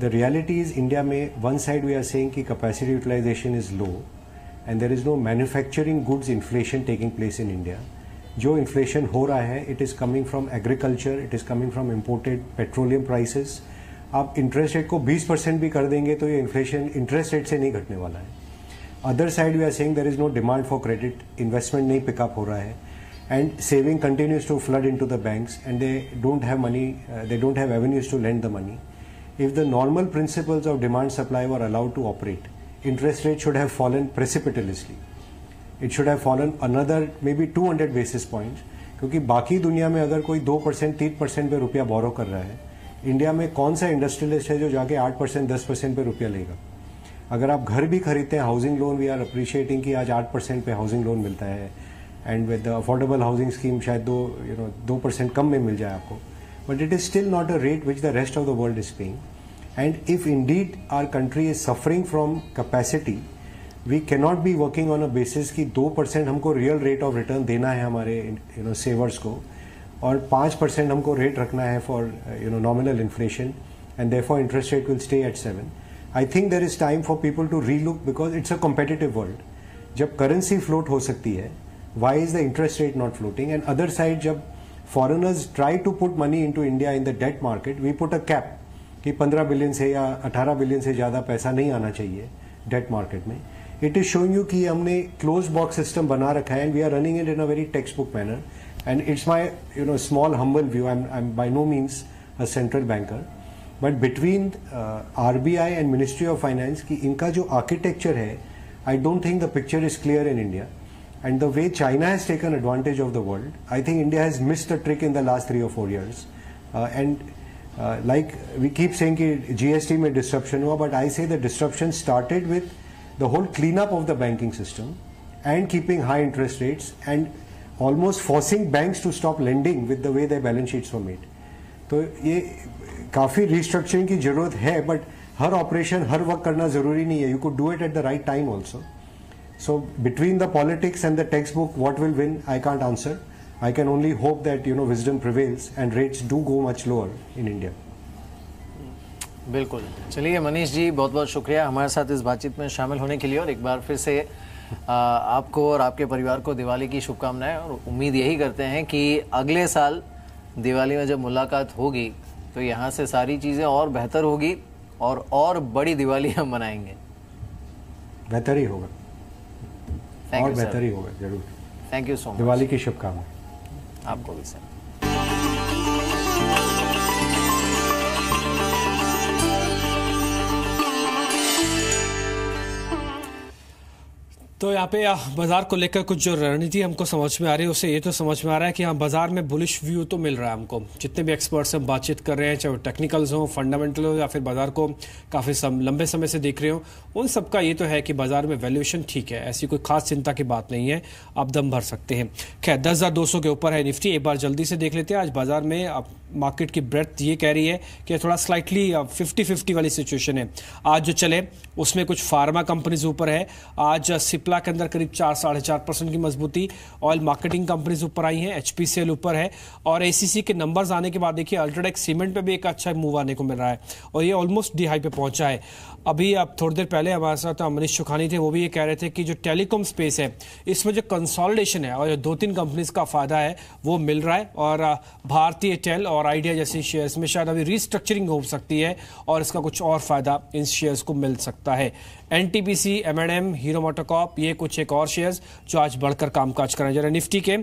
द रियलिटी इज इंडिया में one side we are saying कि capacity utilisation is low and there is no manufacturing goods inflation taking place in India. जो इन्फ्लेशन हो रहा है it is coming from agriculture, it is coming from imported petroleum prices. आप interest rate को 20% भी कर देंगे तो ये इन्फ्लेशन इंटरेस्ट रेट से नहीं घटने वाला है. Other side we are seeing there is no demand for credit, investment नहीं पिकअप हो रहा है and saving continues to flood into the banks and they don't have money, they don't have avenues to lend the money. If the normal principles of demand supply were allowed to operate, interest rate should have fallen precipitously. It should have fallen another maybe 200 basis points, क्योंकि बाकी दुनिया में अगर कोई 2% 3% पे रुपया बोरो कर रहा है, इंडिया में कौन सा इंडस्ट्रियलिस्ट है जो जाके 8% 10% पे रुपया लेगा? अगर आप घर भी खरीदते हैं, housing loan we are appreciating कि आज 8% पे हाउसिंग लोन मिलता है and with the affordable housing scheme शायद 2% कम में मिल जाए आपको, but it is still not a rate which the rest of the world is paying. And if indeed our country is suffering from capacity, we cannot be working on a basis कि 2% हमको real rate of return देना है हमारे सेवर्स को और 5% हमको rate रखना है for nominal inflation and therefore interest rate will stay at 7. I think there is time for people to relook because it's a competitive world. जब करेंसी फ्लोट हो सकती है, why is the interest rate not floating? And other side, जब foreigners try to put money into India in the debt market, we put a cap कि 15 billion से या 18 billion से ज़्यादा पैसा नहीं आना चाहिए डेट मार्केट में. इट इज शोइंग यू कि हमने क्लोज बॉक्स सिस्टम बना रखा है and we are running it in a very textbook manner. And it's my small humble view, I am by no means a central banker, but between RBI and ministry of finance की इनका जो architecture है, I don't think the picture is clear in India. And the way China has taken advantage of the world, I think India has missed the trick in the last 3 or 4 years. Like we keep saying that GST में disruption हुआ, but I say the disruption started with the whole cleanup of the banking system and keeping high interest rates and almost forcing banks to stop lending with the way their balance sheets were made. तो ये काफ़ी restructuring की ज़रूरत है, but her operation हर वक्त करना ज़रूरी नहीं है. You could do it at the right time also. So between the politics and the textbook, what will win? I can't answer. I can only hope that wisdom prevails and rates do go much lower in India. बिल्कुल. चलिए मनीष जी, बहुत बहुत शुक्रिया हमारे साथ इस बातचीत में शामिल होने के लिए, और एक बार फिर से आपको और आपके परिवार को दिवाली की शुभकामनाएं, और उम्मीद यही करते हैं कि अगले साल दिवाली में जब मुलाकात होगी तो यहाँ से सारी चीज़ें और बेहतर होगी और बड़ी दिवाली हम मनाएंगे. बेहतर ही होगा और बेहतर ही होगा जरूर. Thank you so much. Diwali की शुभकामनाएं आपको भी सर. तो यहाँ पे बाजार को लेकर कुछ जो रणनीति हमको समझ में आ रही है, उससे ये तो समझ में आ रहा है कि हाँ, बाजार में बुलिश व्यू तो मिल रहा है हमको. जितने भी एक्सपर्ट्स हम बातचीत कर रहे हैं, चाहे वो टेक्निकल्स हो, फंडामेंटल हो, या फिर बाजार को काफ़ी लंबे समय से देख रहे हो, उन सबका ये तो है कि बाजार में वैल्यूएशन ठीक है, ऐसी कोई खास चिंता की बात नहीं है, आप दम भर सकते हैं. खैर 10,200 के ऊपर है निफ्टी. एक बार जल्दी से देख लेते हैं आज बाजार में. मार्केट की ब्रेथ ये कह रही है कि थोड़ा स्लाइटली 50-50 वाली सिचुएशन है. आज जो चले उसमें कुछ फार्मा कंपनीज ऊपर है. आज सिप्ला के अंदर करीब 4-4.5% की मजबूती. ऑयल मार्केटिंग कंपनीज ऊपर आई हैं, HPCL ऊपर है, और ACC के नंबर्स आने के बाद देखिए अल्ट्राटेक सीमेंट पे भी एक अच्छा मूव आने को मिल रहा है, और ये ऑलमोस्ट डी हाई पे पहुंचा है. अभी अब थोड़ी देर पहले हमारे साथ मनीष सुखानी थे, वो भी ये कह रहे थे कि जो टेलीकॉम स्पेस है इसमें जो कंसोलिडेशन है और 2-3 कंपनीज का फायदा है वो मिल रहा है, और भारतीय एयरटेल और आइडिया जैसे शेयर्स में शायद अभी रीस्ट्रक्चरिंग हो सकती है और इसका कुछ और फायदा इन शेयर्स को मिल सकता है. NTPC, M&M, हीरो मोटोकॉर्प, ये कुछ एक और शेयर्स जो आज बढ़कर कामकाज कर रहे हैं. जरा निफ्टी के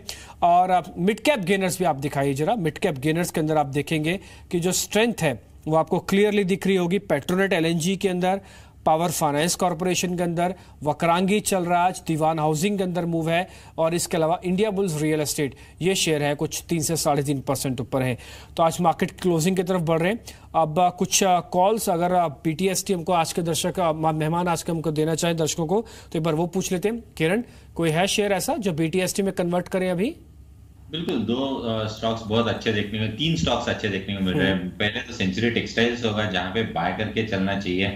और मिड कैप गेनर्स भी आप दिखाइए जरा. मिड कैप गेनर्स के अंदर आप देखेंगे कि जो स्ट्रेंथ है वो आपको क्लियरली दिख रही होगी. पेट्रोनेट LNG के अंदर, पावर फाइनेंस कॉर्पोरेशन के अंदर, वक्रांगी चल रहा है आज, दीवान हाउसिंग के अंदर मूव है, और इसके अलावा इंडिया बुल्स रियल एस्टेट ये शेयर है कुछ 3 से 3.5% ऊपर है. तो आज मार्केट क्लोजिंग की तरफ बढ़ रहे हैं. अब कुछ कॉल्स अगर BTST हमको आज के दर्शक मेहमान आज के हमको देना चाहें दर्शकों को, तो एक बार वो पूछ लेते हैं. किरण, कोई है शेयर ऐसा जो BTST में कन्वर्ट करें अभी? बिल्कुल, 2 स्टॉक्स बहुत अच्छे देखने को, 3 स्टॉक्स अच्छे देखने को मिल रहे हैं. पहले तो सेंचुरी टेक्सटाइल्स होगा जहां पे बाय करके चलना चाहिए.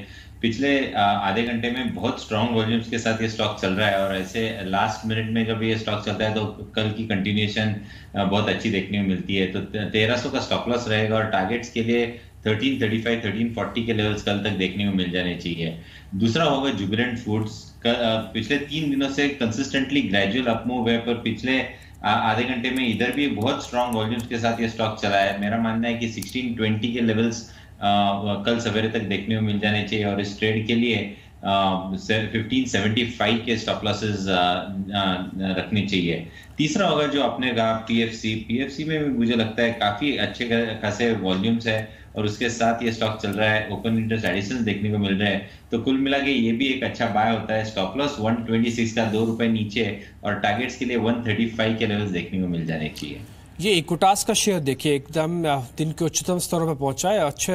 पिछले आधे घंटे में बहुत स्ट्रॉन्ग वॉल्यूम्स के साथ ये स्टॉक चल रहा है, और ऐसे लास्ट मिनट में जब ये स्टॉक चलता है तो कल की कंटिन्यूएशन बहुत अच्छी देखने को मिलती है. तो 1300 का स्टॉप लॉस रहेगा, और टारगेट्स के लिए 1335, 1340 के लेवल्स कल तक देखने को मिल जाने चाहिए. दूसरा होगा जुबिलेंट फूड्स. पिछले 3 दिनों से कंसिस्टेंटली ग्रेजुअल अपमूव है, पर पिछले आधे घंटे में इधर भी बहुत स्ट्रॉन्ग वॉल्यूम्स के साथ ये स्टॉक चला है. मेरा मानना है कि 1620 के लेवल्स कल सवेरे तक देखने को मिल जाने चाहिए, और इस ट्रेड के लिए 1575 के स्टॉप लॉसेस रखने चाहिए. तीसरा होगा जो आपने कहा PFC में भी मुझे लगता है काफी अच्छे खासे वॉल्यूम्स है, और उसके साथ ये स्टॉक चल रहा है, ओपन इंटरेस्ट एडिशंस देखने को मिल रहे हैं. तो कुल मिला के ये भी एक अच्छा बाय होता है. स्टॉप लॉस 126 का ₹2 नीचे, और टारगेट्स के लिए 135 के लेवल्स देखने को मिल जाने चाहिए. ये इक्विटास का शेयर देखिए एकदम दिन के उच्चतम स्तरों पर पहुंचा है, अच्छे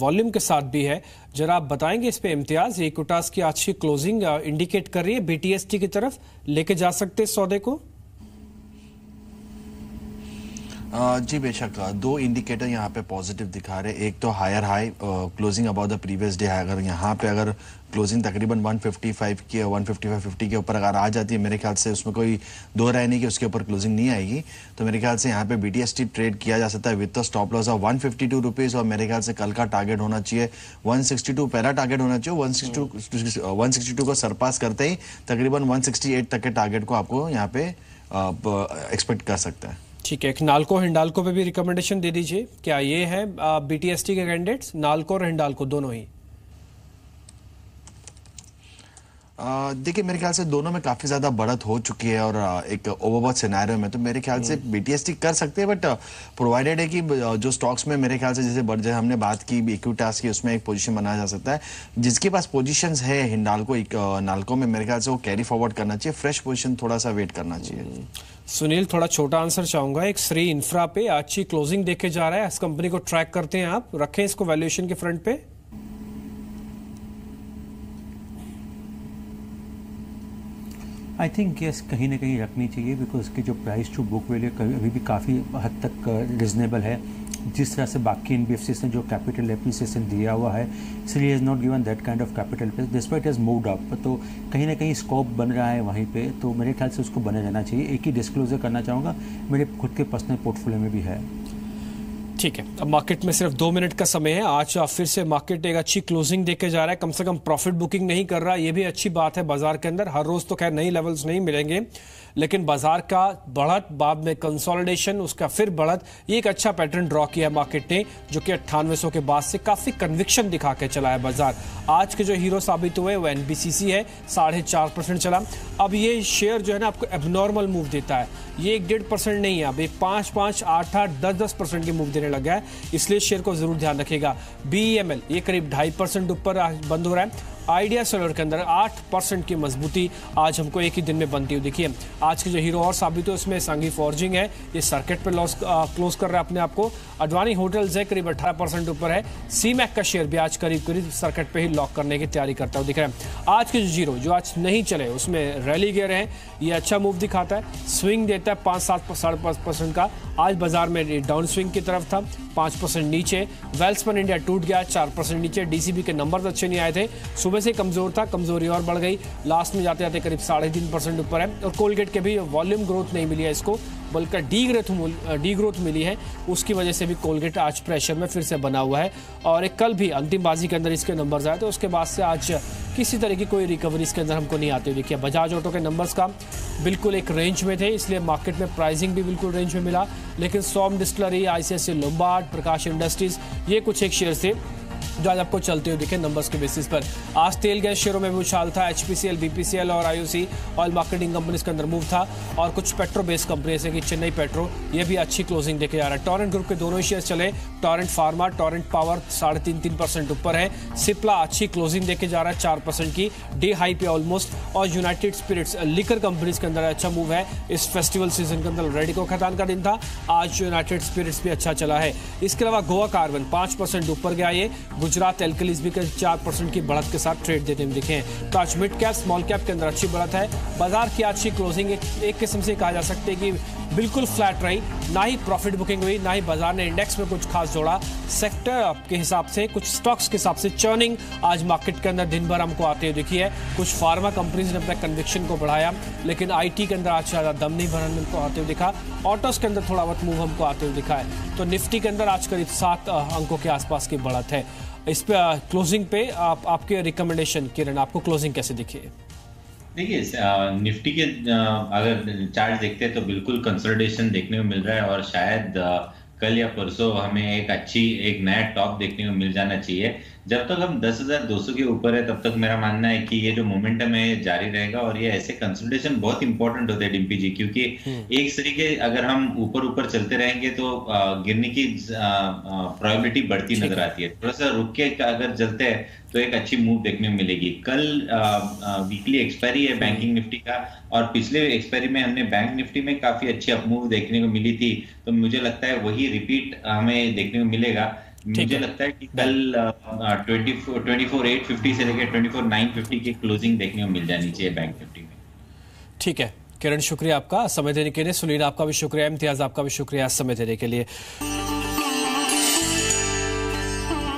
वॉल्यूम के साथ भी है. जरा आप बताएंगे इस पे इम्तियाज, ये इक्विटास की आज की क्लोजिंग इंडिकेट कर रही है BTST की तरफ लेके जा सकते हैं सौदे को? जी बेशक, 2 इंडिकेटर यहाँ पे पॉजिटिव दिखा रहे हैं. एक तो higher high closing about the previous day है. अगर यहाँ पे अगर क्लोजिंग तकरीबन 155-50 के ऊपर अगर आ जाती है, मेरे ख्याल से उसमें कोई दो राय नहीं कि उसके ऊपर क्लोजिंग नहीं आएगी. तो मेरे ख्याल से यहाँ पे BTST ट्रेड किया जा सकता है with stop loss of 152 rupees, और मेरे ख्याल से कल का टारगेट होना चाहिए 162. पहला टारगेट होना चाहिए 162 को सरपास करते ही तकरीबन 168 तक के टारगेट को आपको यहाँ पे एक्सपेक्ट कर सकता है. ठीक है, एक नाल्को हिंडाल्को पे भी रिकमेंडेशन दे दीजिए. क्या ये है BTST के कैंडिडेट्स, नाल्को और हिंडाल्को दोनों ही? देखिए मेरे ख्याल से दोनों में काफी ज्यादा बढ़त हो चुकी है और एक ओवरबॉट सिनेरियो में तो मेरे ख्याल से बीटीएसटी कर सकते हैं, बट प्रोवाइडेड है कि जो स्टॉक्स में मेरे ख्याल से जैसे हमने बात की इक्विटास की, उसमें एक पोजीशन बनाया जा सकता है। जिसके पास पोजीशंस है हिंडाल्को नाल्को में, मेरे ख्याल से वो कैरी फॉरवर्ड करना चाहिए, फ्रेश पोजीशन थोड़ा सा वेट करना चाहिए। सुनील, थोड़ा छोटा आंसर चाहूंगा। एक श्री इंफ्रा पे अच्छी क्लोजिंग देखे जा रहा है, इस कंपनी को ट्रैक करते हैं आप, रखें इसको वैल्यूएशन के फ्रंट पे? आई थिंक यस, कहीं ना कहीं रखनी चाहिए, बिकॉज उसकी जो प्राइस टू बुक वैल्यू अभी भी काफ़ी हद तक रिजनेबल है। जिस तरह से बाकी एनबीएफसीज ने जो कैपिटल एप्रिसिएशन दिया हुआ है, इसलिए has not given that kind of capital despite has moved up, तो कहीं ना कहीं स्कोप बन रहा है वहीं पे, तो मेरे ख्याल से उसको बने रहना चाहिए। एक ही डिस्क्लोजर करना चाहूँगा, मेरे खुद के पर्सनल पोर्टफोलियो में भी है। ठीक है, अब मार्केट में सिर्फ 2 मिनट का समय है। आज फिर से मार्केट एक अच्छी क्लोजिंग देके जा रहा है, कम से कम प्रॉफिट बुकिंग नहीं कर रहा, ये भी अच्छी बात है बाजार के अंदर। हर रोज तो खैर नई लेवल्स नहीं मिलेंगे, लेकिन बाजार का बढ़त, बाद में कंसोलिडेशन, उसका फिर बढ़त, ये एक अच्छा पैटर्न ड्रॉ किया है मार्केट ने, जो कि 9800 के बाद से काफी कन्विक्शन दिखा के चला है बाजार। आज के जो हीरो साबित हुए वो एनबीसीसी है, 4.5% चला। अब ये शेयर जो है ना आपको एबनॉर्मल मूव देता है, ये 1.5% नहीं है, अब एक 5, 8, 10% की मूव देने लगा है, इसलिए शेयर को जरूर ध्यान रखिएगा। बीईएमएल ये करीब 2.5% ऊपर बंद हो रहा है। आइडिया सोलर के अंदर 8% की मजबूती आज हमको एक ही दिन में बनती हुई देखिए। आज के जो हीरो और साबित हुए उसमें सांघी फॉर्जिंग है, ये सर्किट पे लॉस क्लोज कर रहा है अपने आप को। अडवाणी होटल्स है, करीब 18% ऊपर है। सीमैक का शेयर भी आज करीब सर्किट पे ही लॉक करने की तैयारी करता हुआ दिख रहा है। आज के जो जीरो जो आज नहीं चले उसमें रैली गियर है, ये अच्छा मूव दिखाता है, स्विंग देता है 5-7.5% का। आज बाजार में डाउन स्विंग की तरफ था, 5% नीचे। वेल्सपन इंडिया टूट गया, 4% नीचे। डीसीबी के नंबर अच्छे नहीं आए थे, सुबह से कमजोर था, कमजोरी और बढ़ गई, लास्ट में जाते जाते करीब 3.5% ऊपर है। और कोलगेट के भी वॉल्यूम ग्रोथ नहीं मिली है इसको, बल्कि डी ग्रोथ मिली है, उसकी वजह से भी कोलगेट आज प्रेशर में फिर से बना हुआ है। और एक कल भी अंतिम बाजी के अंदर इसके नंबर्स आए, तो उसके बाद से आज किसी तरह की कोई रिकवरी इसके अंदर हमको नहीं आती। देखिए बजाज ऑटो के नंबर्स का बिल्कुल एक रेंज में थे, इसलिए मार्केट में प्राइसिंग भी बिल्कुल रेंज में मिला। लेकिन सोम डिस्टिलरी, आईसीआईसीआई लोम्बार्ड, प्रकाश इंडस्ट्रीज, ये कुछ एक शेयर थे जो आज आपको चलते हुए दिखे नंबर्स के बेसिस पर। आज तेल गैस शेयरों में भी उछाल था, एचपीसीएल, बीपीसीएल और आईओसी ऑयल मार्केटिंग कंपनीज के अंदर मूव था। और कुछ पेट्रो बेस्ड कंपनी जैसे कि चेन्नई पेट्रो, ये भी अच्छी क्लोजिंग देके जा रहा है। टोरेंट ग्रुप के दोनों ही शेयर चले, टोरेंट फार्मा, टोरेंट पावर 3.5% ऊपर है। सिप्ला अच्छी क्लोजिंग देके जा रहा है 4% की, डे हाई पे ऑलमोस्ट। और यूनाइटेड स्पिरिट्स लिकर कंपनीज के अंदर अच्छा मूव है, इस फेस्टिवल सीजन के अंदर रेडिको खदान का दिन था, आज यूनाइटेड स्पिरिट्स भी अच्छा चला है। इसके अलावा गोवा कार्बन 5% ऊपर गया, ये गुजरात एल्कलीज भी 4% की बढ़त के साथ ट्रेड देते हुए दिखे हैं। तो आज मिड कैप स्मॉल कैप के अंदर अच्छी बढ़त है। बाजार की अच्छी क्लोजिंग एक किस्म से कहा जा सकता है कि बिल्कुल फ्लैट रही, ना ही प्रॉफिट बुकिंग हुई, ना ही बाजार ने इंडेक्स में कुछ खास जोड़ा। सेक्टर के हिसाब से, कुछ स्टॉक्स के हिसाब से चर्निंग आज मार्केट के अंदर दिन भर हमको आते हुए दिखी है। कुछ फार्मा कंपनीज ने अपने कन्विक्शन को बढ़ाया, लेकिन आईटी के अंदर आज ज़्यादा दम नहीं भरने को आते हुए दिखा। ऑटोस के अंदर थोड़ा बहुत मूव हमको आते हुए दिखा है। तो निफ्टी के अंदर आज करीब 7 अंकों के आसपास की बढ़त है। इस पे क्लोजिंग पे आपके रिकमेंडेशन, किरण, आपको क्लोजिंग कैसे दिखी है? देखिए निफ्टी के अगर चार्ट देखते हैं तो बिल्कुल कंसोलिडेशन देखने को मिल रहा है, और शायद कल या परसों हमें एक नया टॉप देखने को मिल जाना चाहिए। जब तक हम 10,200 के ऊपर है तब तक मेरा मानना है कि ये जो मोमेंटम है जारी रहेगा। और ये ऐसे कंसोलिडेशन बहुत इंपॉर्टेंट होते हैं डिम्पी जी, क्योंकि एक तरीके अगर हम ऊपर चलते रहेंगे तो गिरने की प्रोबेबिलिटी बढ़ती नजर आती है। थोड़ा सा रुक के अगर चलते हैं तो एक अच्छी मूव देखने को मिलेगी। कल वीकली एक्सपायरी है बैंकिंग निफ्टी का, और पिछले एक्सपायरी में हमने बैंक निफ्टी में काफी अच्छी अपमूव देखने को मिली थी, तो मुझे लगता है वही रिपीट हमें देखने को मिलेगा। मुझे लगता है कि कल 24,850 से लेकर 24,950 की क्लोजिंग देखने को मिल जानी चाहिए बैंक निफ्टी में। ठीक है किरण, शुक्रिया आपका समय देने के लिए। सुनील, आपका भी शुक्रिया। इम्तियाज, आपका भी शुक्रिया समय देने के लिए।